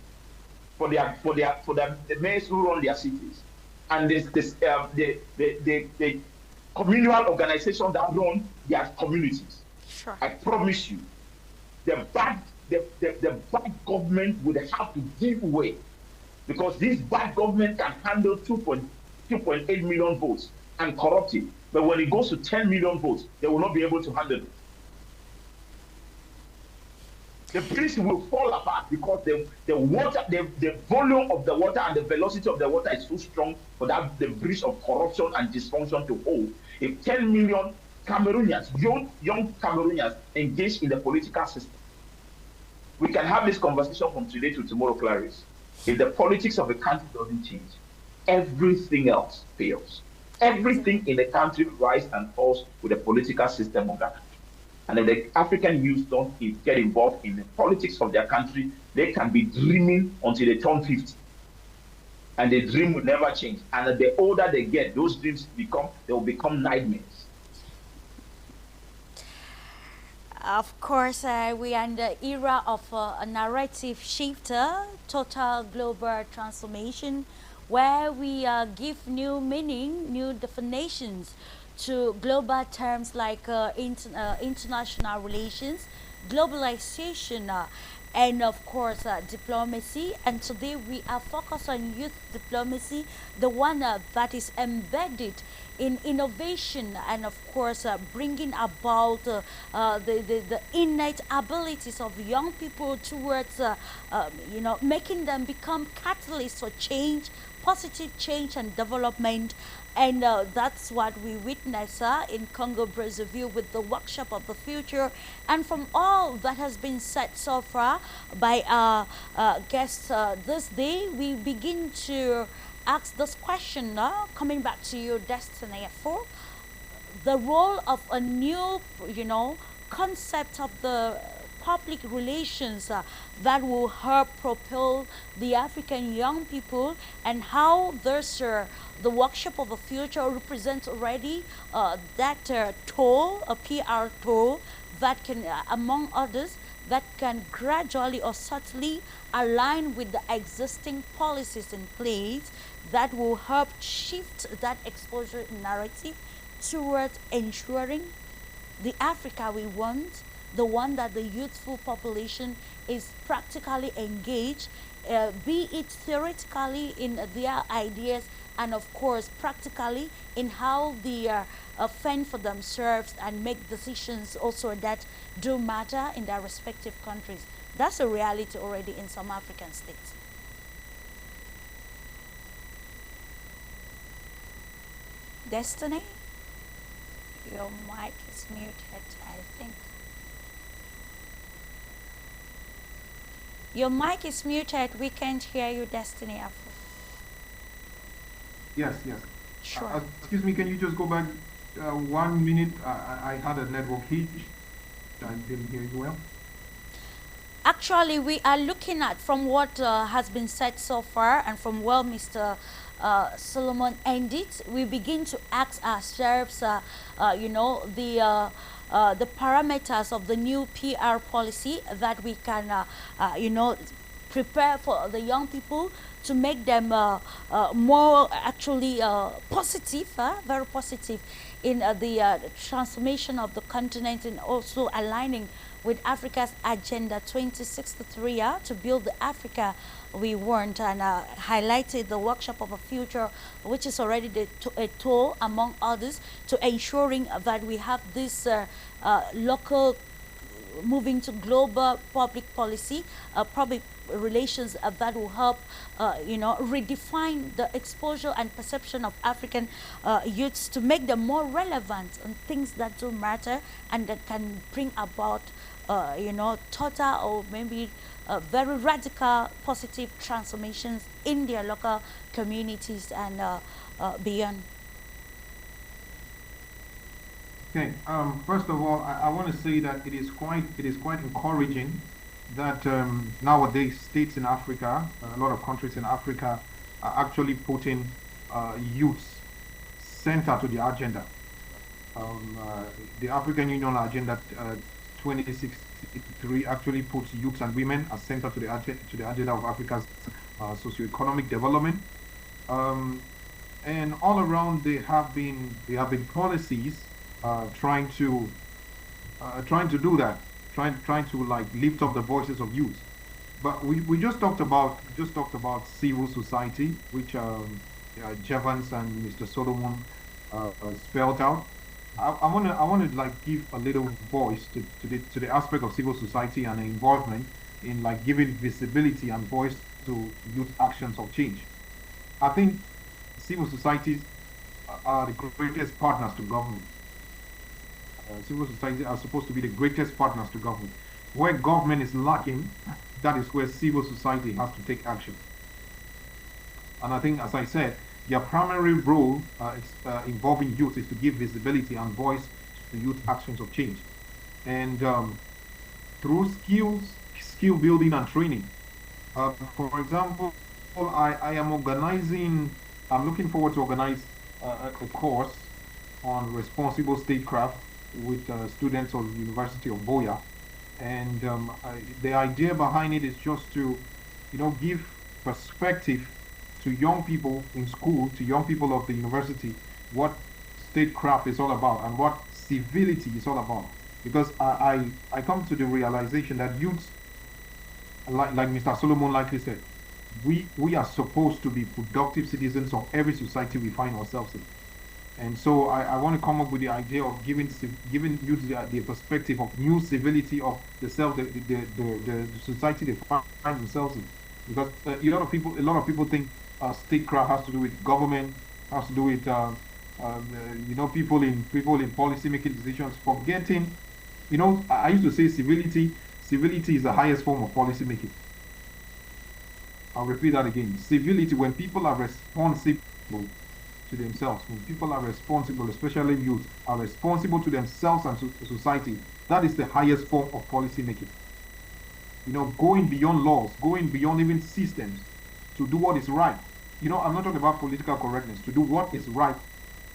for the mayors who run their cities, and the communal organizations that run their communities, sure. I promise you, the bad government would have to give way, because this bad government can handle 2.8 million votes and corrupt it. But when it goes to 10 million votes, they will not be able to handle it. The place will fall apart because the water, the volume of the water and the velocity of the water is so strong for the bridge of corruption and dysfunction to hold. If 10 million Cameroonians, young Cameroonians, engage in the political system, we can have this conversation from today to tomorrow, Clarisse. If the politics of a country doesn't change, everything else fails. Everything in the country rises and falls with the political system of that country. And if the African youth don't get involved in the politics of their country, they can be dreaming until they turn 50. And the dream will never change. And the older they get, those dreams will become nightmares. Of course, we are in the era of a narrative shifter, total global transformation, where we give new meaning, new definitions to global terms like international relations, globalization, and of course diplomacy. And today we are focused on youth diplomacy, the one that is embedded in innovation, and of course bringing about the innate abilities of young people towards making them become catalysts for change, positive change and development. And that's what we witness in Congo Brazzaville with the workshop of the future. And from all that has been said so far by our guests this day, we begin to ask this question, coming back to you, Destiny, for the role of a new, concept of the public relations that will help propel the African young people, and how there's the workshop of the future represents already that tool, a PR tool that can, among others, that can gradually or subtly align with the existing policies in place that will help shift that exposure narrative towards ensuring the Africa we want, the one that the youthful population is practically engaged, be it theoretically in their ideas, and of course practically in how they fend for themselves and make decisions also that do matter in their respective countries. That's a reality already in some African states. Destiny, your mic is muted, I think. Your mic is muted. We can't hear you, Destiny. Yes, yes. Sure. Excuse me, can you just go back 1 minute? I had a network hitch. I didn't hear you well. Actually, we are looking at from what has been said so far, and from where Mr. Solomon ended, we begin to ask ourselves, the parameters of the new PR policy that we can, prepare for the young people to make them more actually positive, very positive in the transformation of the continent, and also aligning with Africa's Agenda 2063 to build the Africa we want, and highlighted the workshop of a future, which is already a tool, among others, to ensuring that we have this local moving to global public policy, public relations that will help, redefine the exposure and perception of African youths, to make them more relevant on things that do matter and that can bring about, total or maybe very radical positive transformations in their local communities and beyond. Okay. First of all, I want to say that it is quite encouraging that nowadays states in Africa, a lot of countries in Africa, are actually putting youths center to the agenda. The African Union Agenda 2063 actually puts youths and women as center to the agenda of Africa's socio-economic development. And all around there have been policies trying to do that, trying to like lift up the voices of youth. But we just talked about civil society, which Jevons and Mr. Solomon spelled out. I want to like give a little voice to the aspect of civil society and involvement in like giving visibility and voice to youth actions of change. I think civil societies are the greatest partners to government. Civil society are supposed to be the greatest partners to government. Where government is lacking, that is where civil society has to take action. And I think, as I said, their primary role involving youth is to give visibility and voice to youth actions of change. And through skill building and training. For example, I'm looking forward to organize a course on responsible statecraft with students of the University of Boya. And the idea behind it is just to, give perspective to young people in school, to young people of the university, what statecraft is all about and what civility is all about. Because I come to the realization that youths like Mr. Solomon likely said, we are supposed to be productive citizens of every society we find ourselves in. And so I want to come up with the idea of giving youth the perspective of new civility of the self, the society they find themselves in. Because a lot of people think statecraft has to do with government, has to do with people in policy making decisions, forgetting. I used to say civility is the highest form of policy making. I'll repeat that again. Civility, when people are responsible to themselves, when people are responsible, especially youth, are responsible to themselves and to society, that is the highest form of policy making. Going beyond laws, going beyond even systems to do what is right. I'm not talking about political correctness, to do what is right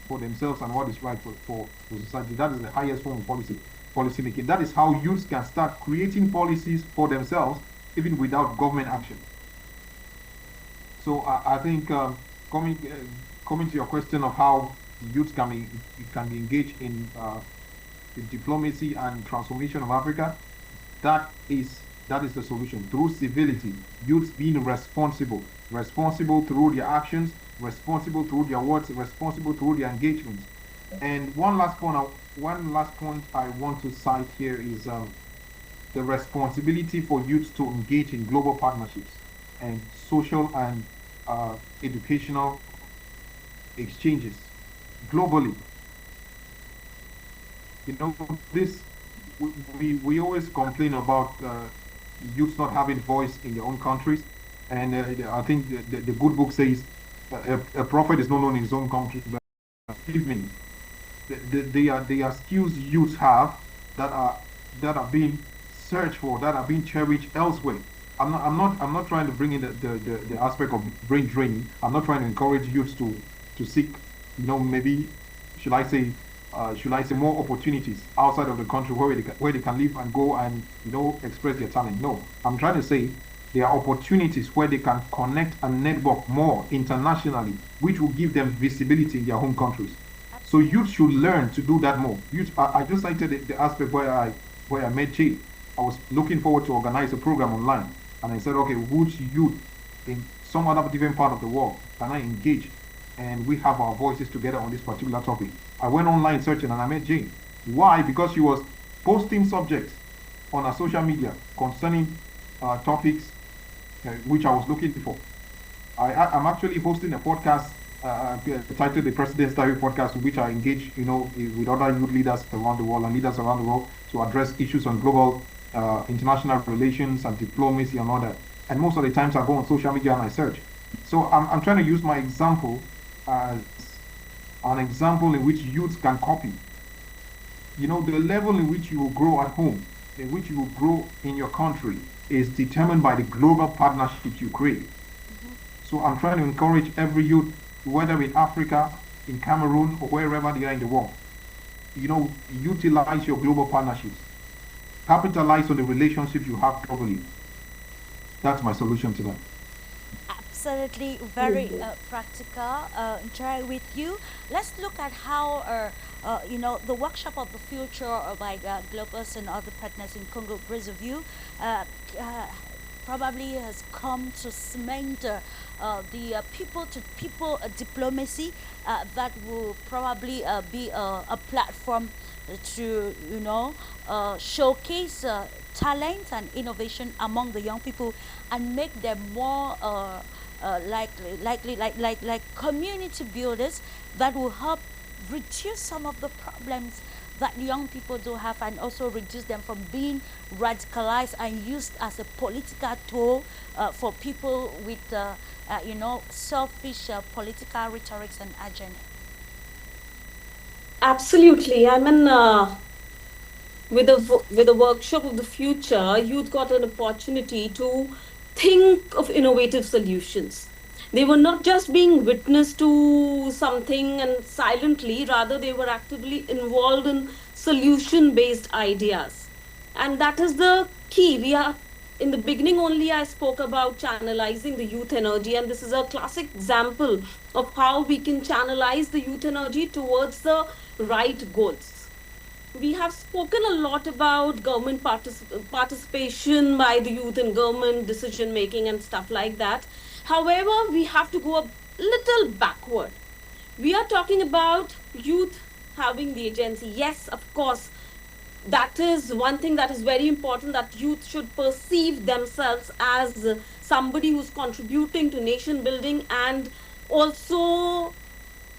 for themselves and what is right for society. That is the highest form of policy making. That is how youths can start creating policies for themselves, even without government action. So I think coming to your question of how youth can be engaged in diplomacy and transformation of Africa, that is the solution. Through civility, youths being responsible through their actions, responsible through their words, responsible through their engagements. And one last point I want to cite here is the responsibility for youths to engage in global partnerships and social and educational exchanges globally. This we always complain about youths not having voice in their own countries, and I think the good book says a prophet is not known in his own country. But believe me, they are skills youths have that are being searched for, that are being cherished elsewhere. I'm not trying to bring in the aspect of brain draining. I'm not trying to encourage youths to seek, maybe should I say more opportunities outside of the country where they can live and go and express their talent. No, I'm trying to say there are opportunities where they can connect and network more internationally, which will give them visibility in their home countries. So youth should learn to do that more. I just cited the aspect where I met Jay. I was looking forward to organize a program online, and I said, okay, which youth in some other different part of the world can I engage, and we have our voices together on this particular topic. I went online searching and I met Jane. Why? Because she was posting subjects on her social media concerning topics which I was looking for. I'm actually hosting a podcast titled the President's Diary Podcast, in which I engage, with other youth leaders around the world and leaders around the world to address issues on global international relations and diplomacy and all that. And most of the times I go on social media and I search. So I'm trying to use my example as an example in which youth can copy. The level in which you will grow at home, in which you will grow in your country, is determined by the global partnerships you create. So I'm trying to encourage every youth, whether in Africa, in Cameroon, or wherever they are in the world, utilize your global partnerships. Capitalize on the relationships you have globally. That's my solution to that. Absolutely, very practical. Enjoy with you. Let's look at how the workshop of the future by Globus and other partners in Congo Brazzaville probably has come to cement the people-to-people diplomacy that will probably be a platform to showcase talent and innovation among the young people and make them more like community builders that will help reduce some of the problems that young people do have, and also reduce them from being radicalized and used as a political tool for people with selfish political rhetorics and agenda. Absolutely. I mean, with the workshop of the future, youth got an opportunity to think of innovative solutions. They were not just being witness to something and silently, rather they were actively involved in solution-based ideas. And that is the key. In the beginning only, I spoke about channelizing the youth energy, and this is a classic example of how we can channelize the youth energy towards the right goals. we have spoken a lot about government participation by the youth in government decision making and stuff like that. However, we have to go a little backward. We are talking about youth having the agency. Yes, of course, that is one thing that is very important, that youth should perceive themselves as somebody who's contributing to nation building and also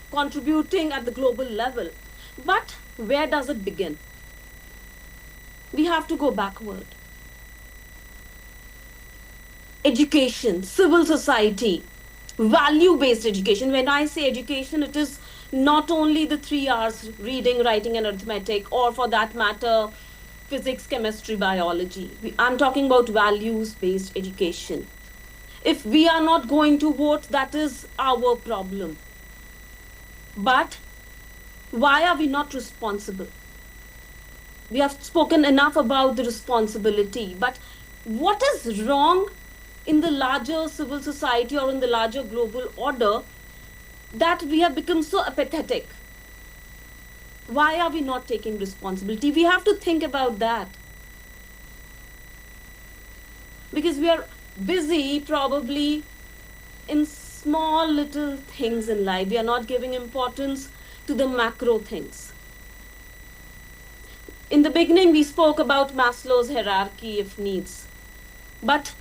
contributing at the global level. But where does it begin? We have to go backward. Education, civil society, value-based education. When I say education, it is not only the 3 hours reading, writing, and arithmetic, or for that matter, physics, chemistry, biology. I'm talking about values-based education. If we are not going to vote, that is our problem. But why are we not responsible? We have spoken enough about the responsibility, but what is wrong in the larger civil society or in the larger global order that we have become so apathetic? Why are we not taking responsibility? We have to think about that. Because we are busy probably in small little things in life. We are not giving importance to the macro things. In the beginning, we spoke about Maslow's hierarchy of needs. But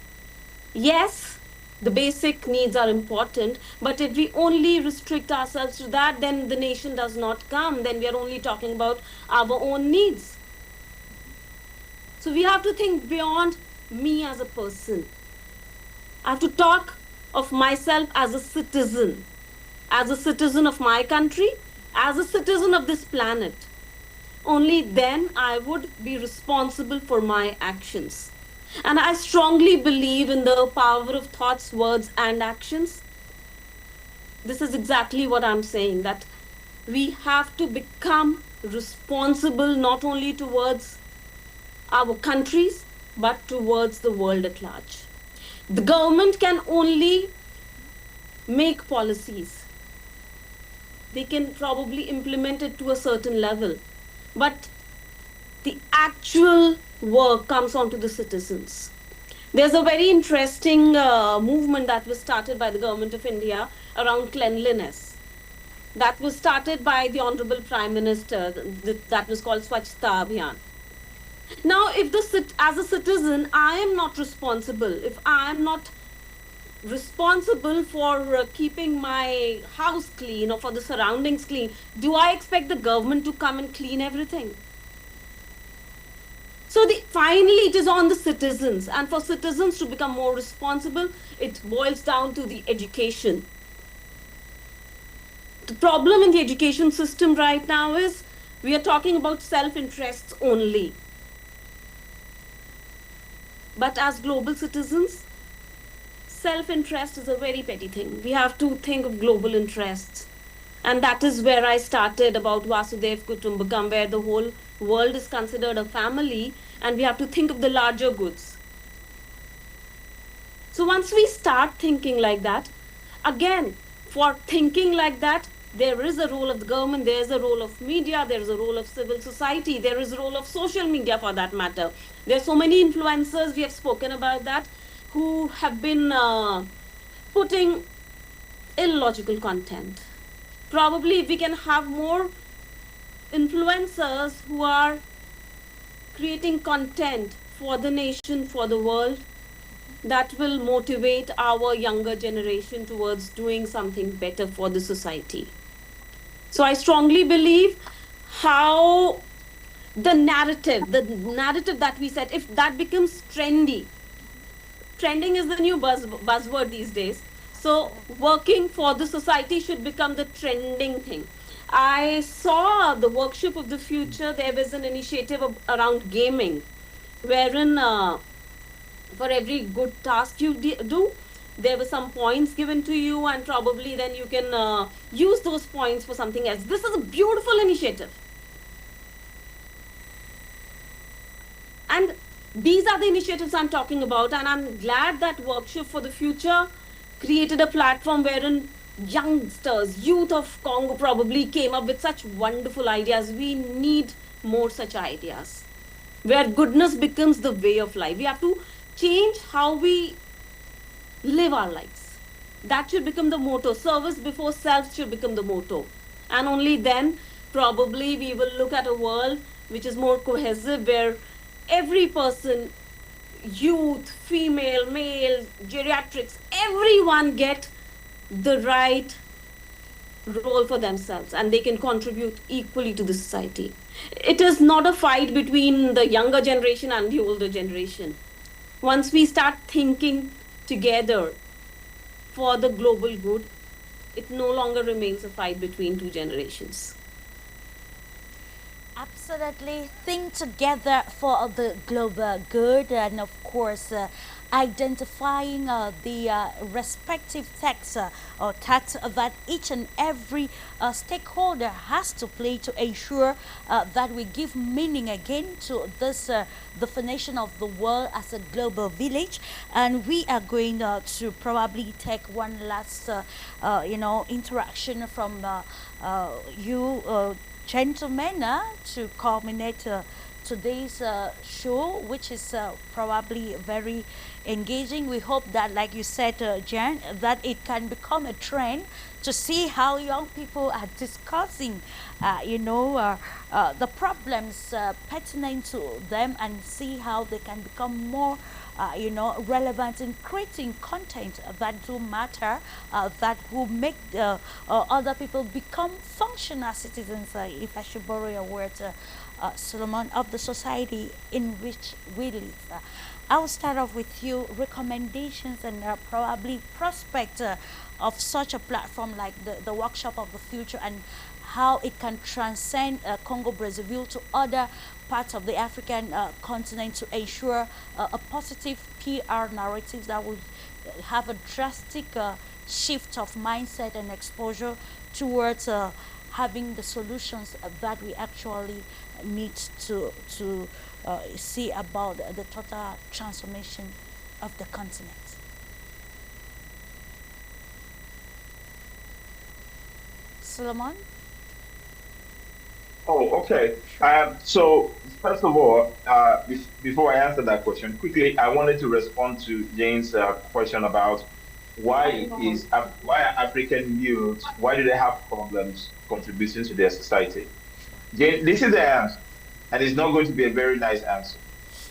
yes, the basic needs are important, but if we only restrict ourselves to that, then the nation does not come. Then we are only talking about our own needs. So we have to think beyond me as a person. I have to talk of myself as a citizen of my country, as a citizen of this planet. Only then I would be responsible for my actions. And I strongly believe in the power of thoughts, words, and actions. This is exactly what I'm saying, that we have to become responsible not only towards our countries, but towards the world at large. The government can only make policies. They can probably implement it to a certain level. But the actual work comes on to the citizens. There's a very interesting movement that was started by the government of India around cleanliness. That was started by the Honorable Prime Minister. That was called Swachhta Abhiyan. Now, if as a citizen, I am not responsible, if I am not responsible for keeping my house clean or for the surroundings clean, do I expect the government to come and clean everything? So finally it is on the citizens, and for citizens to become more responsible, it boils down to the education. The problem in the education system right now is we are talking about self-interests only. But as global citizens, self-interest is a very petty thing. We have to think of global interests. And that is where I started about Vasudev Kutumbakam, where the whole world is considered a family and we have to think of the larger goods. So once we start thinking like that, again, for thinking like that, there is a role of the government, there is a role of media, there is a role of civil society, there is a role of social media for that matter. There are so many influencers, we have spoken about that, who have been putting illogical content. Probably if we can have more influencers who are creating content for the nation, for the world, that will motivate our younger generation towards doing something better for the society. So I strongly believe how the narrative that we set, if that becomes trendy, trending is the new buzzword these days. So working for the society should become the trending thing. I saw the workshop of the future. There was an initiative around gaming, wherein for every good task you do, there were some points given to you, and probably then you can use those points for something else. This is a beautiful initiative. And these are the initiatives I'm talking about, and I'm glad that Workshop for the Future created a platform wherein youngsters, youth of Congo probably came up with such wonderful ideas. We need more such ideas where goodness becomes the way of life. We have to change how we live our lives. That should become the motto. Service before self should become the motto. And only then, probably, we will look at a world which is more cohesive, where every person, youth, female, male, geriatrics, everyone get the right role for themselves and they can contribute equally to the society. It is not a fight between the younger generation and the older generation. Once we start thinking together for the global good, it no longer remains a fight between two generations. Absolutely. Think together for the global good, and of course, identifying the respective tax or tax that each and every stakeholder has to play to ensure that we give meaning again to this definition of the world as a global village. And we are going to probably take one last, interaction from you. Gentlemen, to culminate today's show, which is probably very engaging. We hope that, like you said, Jan, that it can become a trend to see how young people are discussing, the problems pertinent to them, and see how they can become more relevant in creating content that do matter, that will make other people become functional citizens, if I should borrow your word, Solomon, of the society in which we live. I'll start off with you, recommendations and probably prospect of such a platform like the Workshop of the Future, and how it can transcend Congo Brazzaville to other parts of the African continent to ensure a positive PR narrative that will have a drastic shift of mindset and exposure towards having the solutions that we actually need to see about the total transformation of the continent. Solomon? Oh, okay. So first of all, before I answer that question, quickly, I wanted to respond to Jane's question about why are African youths, why do they have problems contributing to their society? Jane, this is the answer, and it's not going to be a very nice answer.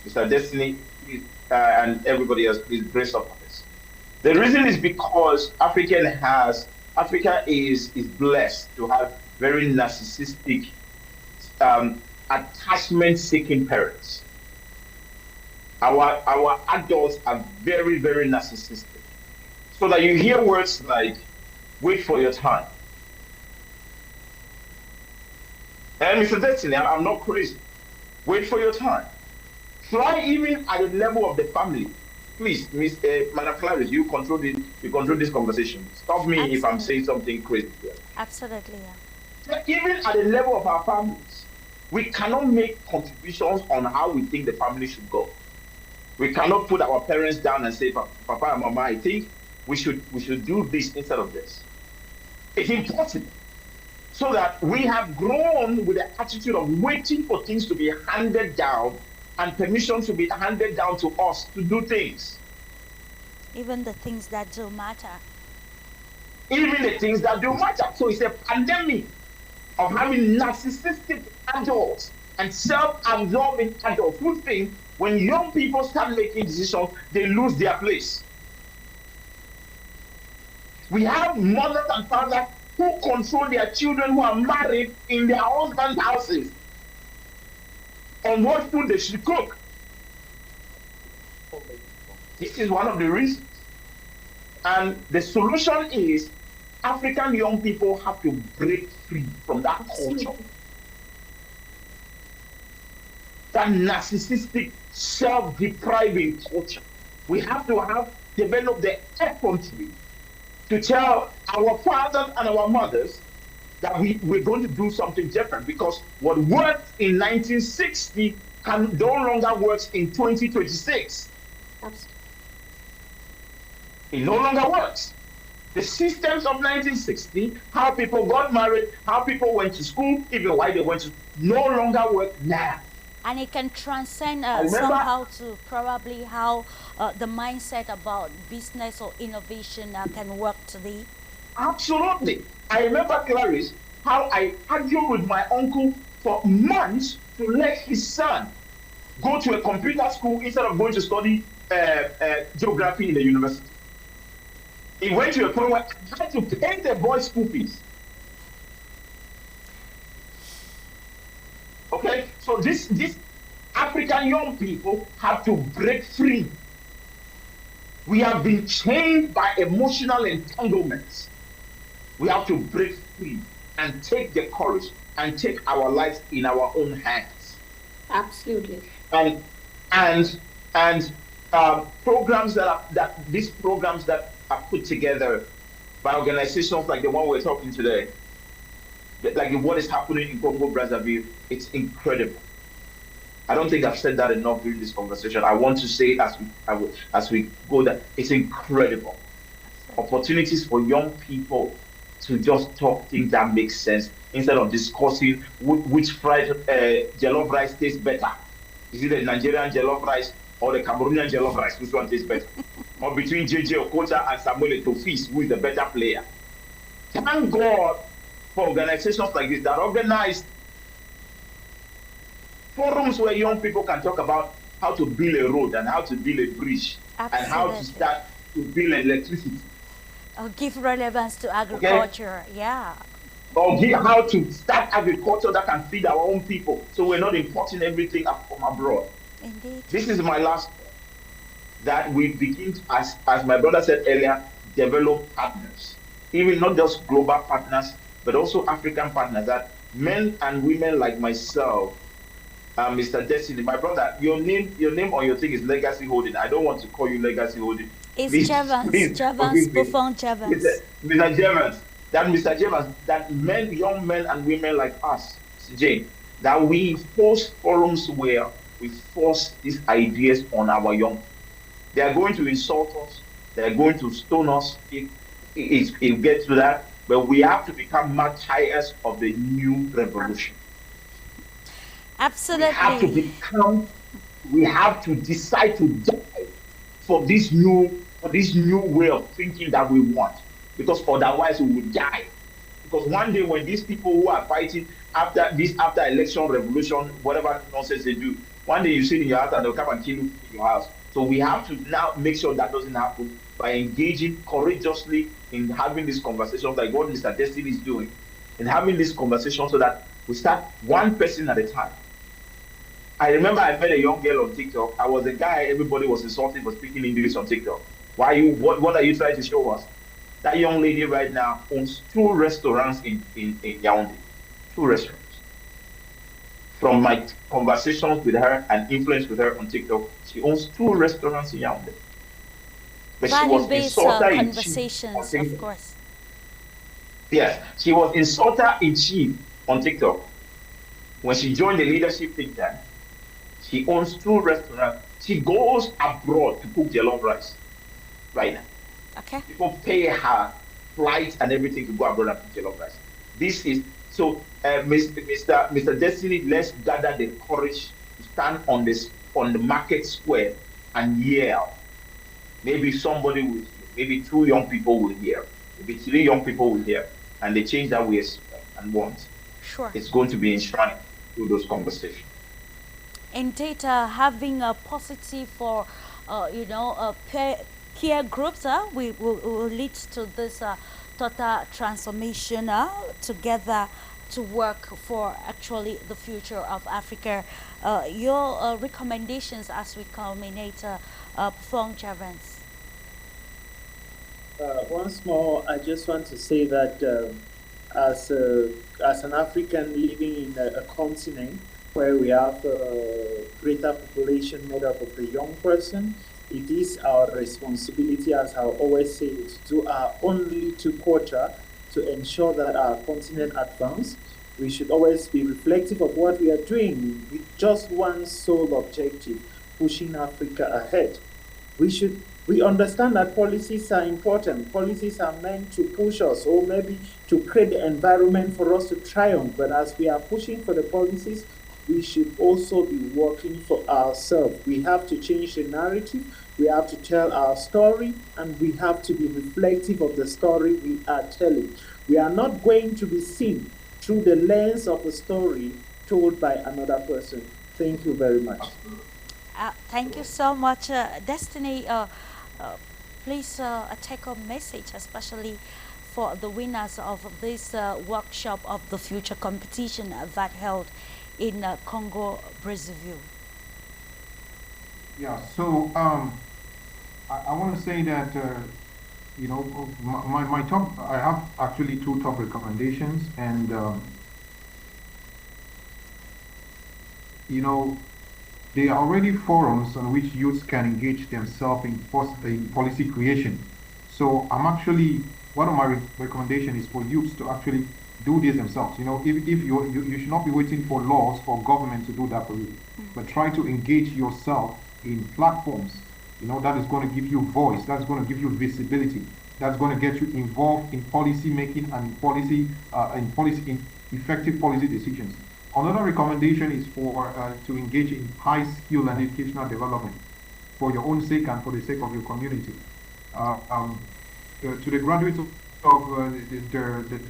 Mr. Destiny and everybody else, please brace up on this. The reason is because Africa is blessed to have very narcissistic, attachment-seeking parents. Our adults are very, very narcissistic. So that you hear words like, wait for your time. And Mr. Destiny, I'm not crazy. Wait for your time. Try even at the level of the family. Please, Madam Clarisse, you control this conversation. Stop me Absolutely. If I'm saying something crazy here. Absolutely, yeah. Even at the level of our families, we cannot make contributions on how we think the family should go. We cannot put our parents down and say, Papa and Mama, I think we should do this instead of this. It's impossible. So that we have grown with the attitude of waiting for things to be handed down and permission to be handed down to us to do things. Even the things that do matter. Even the things that do matter. So it's a pandemic of having narcissistic adults and self-absorbing adults who think when young people start making decisions, they lose their place. We have mothers and fathers who control their children who are married in their husbands' houses on what food they should cook. This is one of the reasons. And the solution is African young people have to break free from that culture. That narcissistic, self-depriving culture. We have to develop the effrontery to tell our fathers and our mothers that we're going to do something different, because what worked in 1960 no longer works in 2026. Absolutely. It no longer works. The systems of 1960, how people got married, how people went to school, even why they went to, no longer work now. And it can transcend I remember, somehow to probably how the mindset about business or innovation can work today. absolutely. I remember, Clarisse, how I argued with my uncle for months to let his son go to a computer school instead of going to study geography in the university. It went to a point where I had to pay the boy's school fees. Okay, so this African young people have to break free. We have been chained by emotional entanglements. We have to break free and take the courage and take our lives in our own hands. Absolutely. And programs these programs that are put together by organizations like the one we're talking today, like what is happening in Congo Brazzaville, it's incredible. I don't think I've said that enough during this conversation. I want to say as we go that it's incredible. Opportunities for young people to just talk things that make sense instead of discussing which fried jollof rice tastes better. Is it the Nigerian jollof rice or the Cameroonian jollof rice? Which one tastes better? Or between JJ Okocha and Samuel Etofis, who is the better player? Thank God for organizations like this that organize forums where young people can talk about how to build a road and how to build a bridge. Absolutely. And how to start to build electricity. Give relevance to agriculture, okay. Yeah. Or how to start agriculture that can feed our own people, so we're not importing everything from abroad. Indeed. This is my last point, that we begin to, as my brother said earlier, develop partners, even not just global partners, but also African partners, that men and women like myself, Mr. Destiny, my brother, your name on your thing is Legacy Holding. I don't want to call you Legacy Holding. It's Javans, Buffon Javans. Mr. Javans, Mr. Javans, that young men and women like us, Jane, that we host forums where we force these ideas on our young. They are going to insult us. They are going to stone us if it gets to that. But we have to become martyrs of the new revolution. Absolutely. We have to decide to die for this new way of thinking that we want. Because otherwise we will die. Because one day when these people who are fighting after election revolution, whatever nonsense they do, one day you sit in your house and they'll come and kill you in your house. So we have to now make sure that doesn't happen by engaging courageously in having these conversations like what Mr. Destiny is doing, and having this conversation so that we start one person at a time. I remember I met a young girl on TikTok. I was a guy everybody was insulting for speaking English on TikTok. What are you trying to show us? That young lady right now owns 2 restaurants in Yaoundé. 2 restaurants. From my conversations with her and influence with her on TikTok, she owns 2 restaurants in Yaoundé. But she was insulter in chief on TikTok. Of course. Yes, she was insulter in chief on TikTok. When she joined the leadership think tank, she owns 2 restaurants. She goes abroad to cook jollof rice right now. Okay. People pay her flights and everything to go abroad and cook jollof rice. This is so, Mr. Destiny. Let's gather the courage to stand on the market square and yell. Maybe somebody will hear. Maybe 2 young people will hear. Maybe 3 young people will hear, and the change that we expect and want. Sure. It's going to be enshrined through those conversations. Indeed, having a positive for, peer groups will lead to this total transformation together to work for actually the future of Africa. Your recommendations as we culminate Buffon Javans. Once more, I just want to say that as an African living in a continent where we have a greater population made up of the young person, it is our responsibility, as I always say, to do our only 2/4 to ensure that our continent advances. We should always be reflective of what we are doing with just one sole objective, pushing Africa ahead. We We understand that policies are important. Policies are meant to push us or maybe to create the environment for us to triumph. But as we are pushing for the policies, we should also be working for ourselves. We have to change the narrative. We have to tell our story, and we have to be reflective of the story we are telling. We are not going to be seen through the lens of a story told by another person. Thank you very much. Thank you so much, Destiny. Please take a message, especially for the winners of this workshop of the future competition that held in Congo, Brazzaville. Yeah, so I want to say that, you know, my top, I have actually two top recommendations, and, you know, there are already forums on which youths can engage themselves in policy creation. So I'm actually, one of my recommendations is for youths to actually do this themselves. You know, if you should not be waiting for laws or government to do that for you, but try to engage yourself in platforms, you know, that is going to give you voice, that's going to give you visibility, that's going to get you involved in policy making and in effective policy decisions. Another recommendation is for to engage in high skill and educational development for your own sake and for the sake of your community. To the graduates of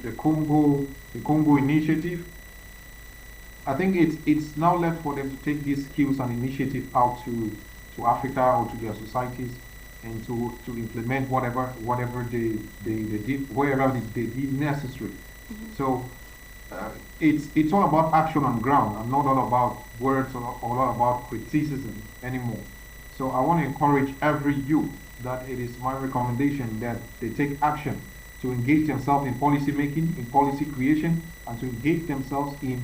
the Congo initiative, I think it's now left for them to take these skills and initiative out to Africa or to their societies, and to implement whatever they did, wherever they did necessary. So it's all about action on ground, and not all about words or all about criticism anymore. So I want to encourage every youth that it is my recommendation that they take action to engage themselves in policy making, in policy creation, and to engage themselves in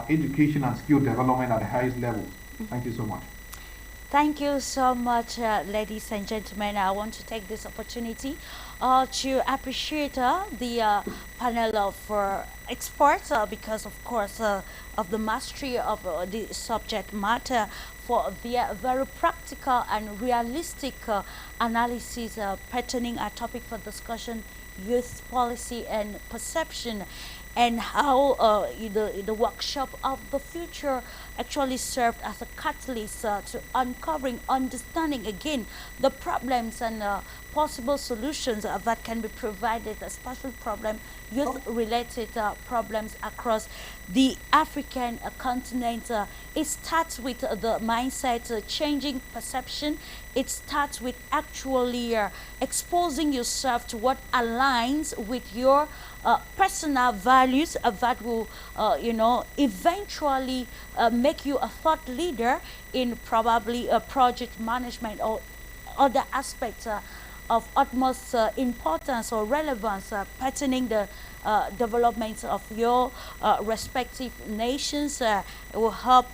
education and skill development at the highest level. Thank you so much. Thank you so much, ladies and gentlemen. I want to take this opportunity to appreciate the panel of experts because, of course, of the mastery of the subject matter, for their very practical and realistic analysis pertaining our topic for discussion, youth policy and perception, and how the workshop of the future actually served as a catalyst to uncovering, understanding again the problems and possible solutions that can be provided, especially youth-related problems across the African continent. It starts with the mindset changing perception. It starts with actually exposing yourself to what aligns with your personal values that will, eventually make you a thought leader in probably project management or other aspects of utmost importance or relevance pertaining the development of your respective nations. It will help,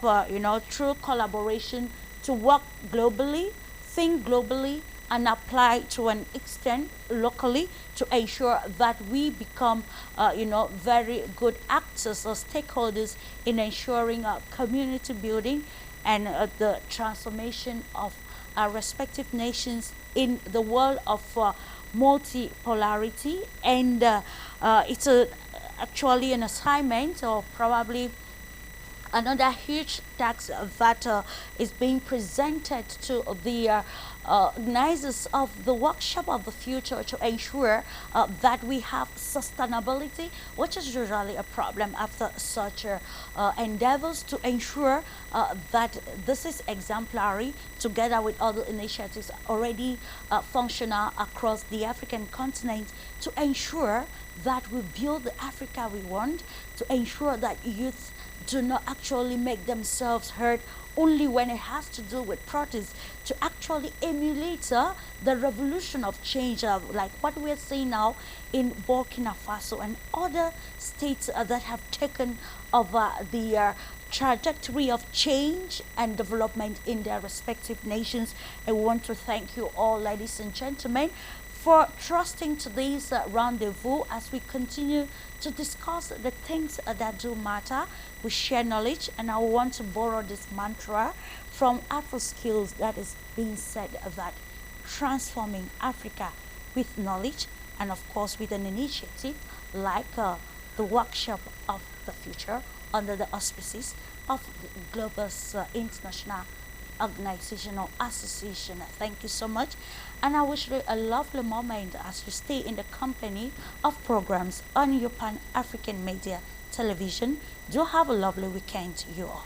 through collaboration to work globally, think globally, and apply to an extent locally to ensure that we become, very good actors or stakeholders in ensuring community building and the transformation of our respective nations in the world of multipolarity. And it's actually an assignment, or probably another huge task that is being presented to the organizers of the workshop of the future, to ensure that we have sustainability, which is usually a problem after such endeavors, to ensure that this is exemplary together with other initiatives already functional across the African continent, to ensure that we build the Africa we want, to ensure that youth do not actually make themselves heard only when it has to do with protest, to actually emulate the revolution of change, like what we're seeing now in Burkina Faso and other states that have taken over the trajectory of change and development in their respective nations. I want to thank you all, ladies and gentlemen, for trusting to this rendezvous as we continue to discuss the things that do matter. We share knowledge, and I want to borrow this mantra from Afro Skills that is being said that transforming Africa with knowledge and, of course, with an initiative like the Workshop of the Future under the auspices of the Global International Organizational Association. Thank you so much, and I wish you a lovely moment as you stay in the company of programs on your Pan-African Media Television. Do have a lovely weekend, you all.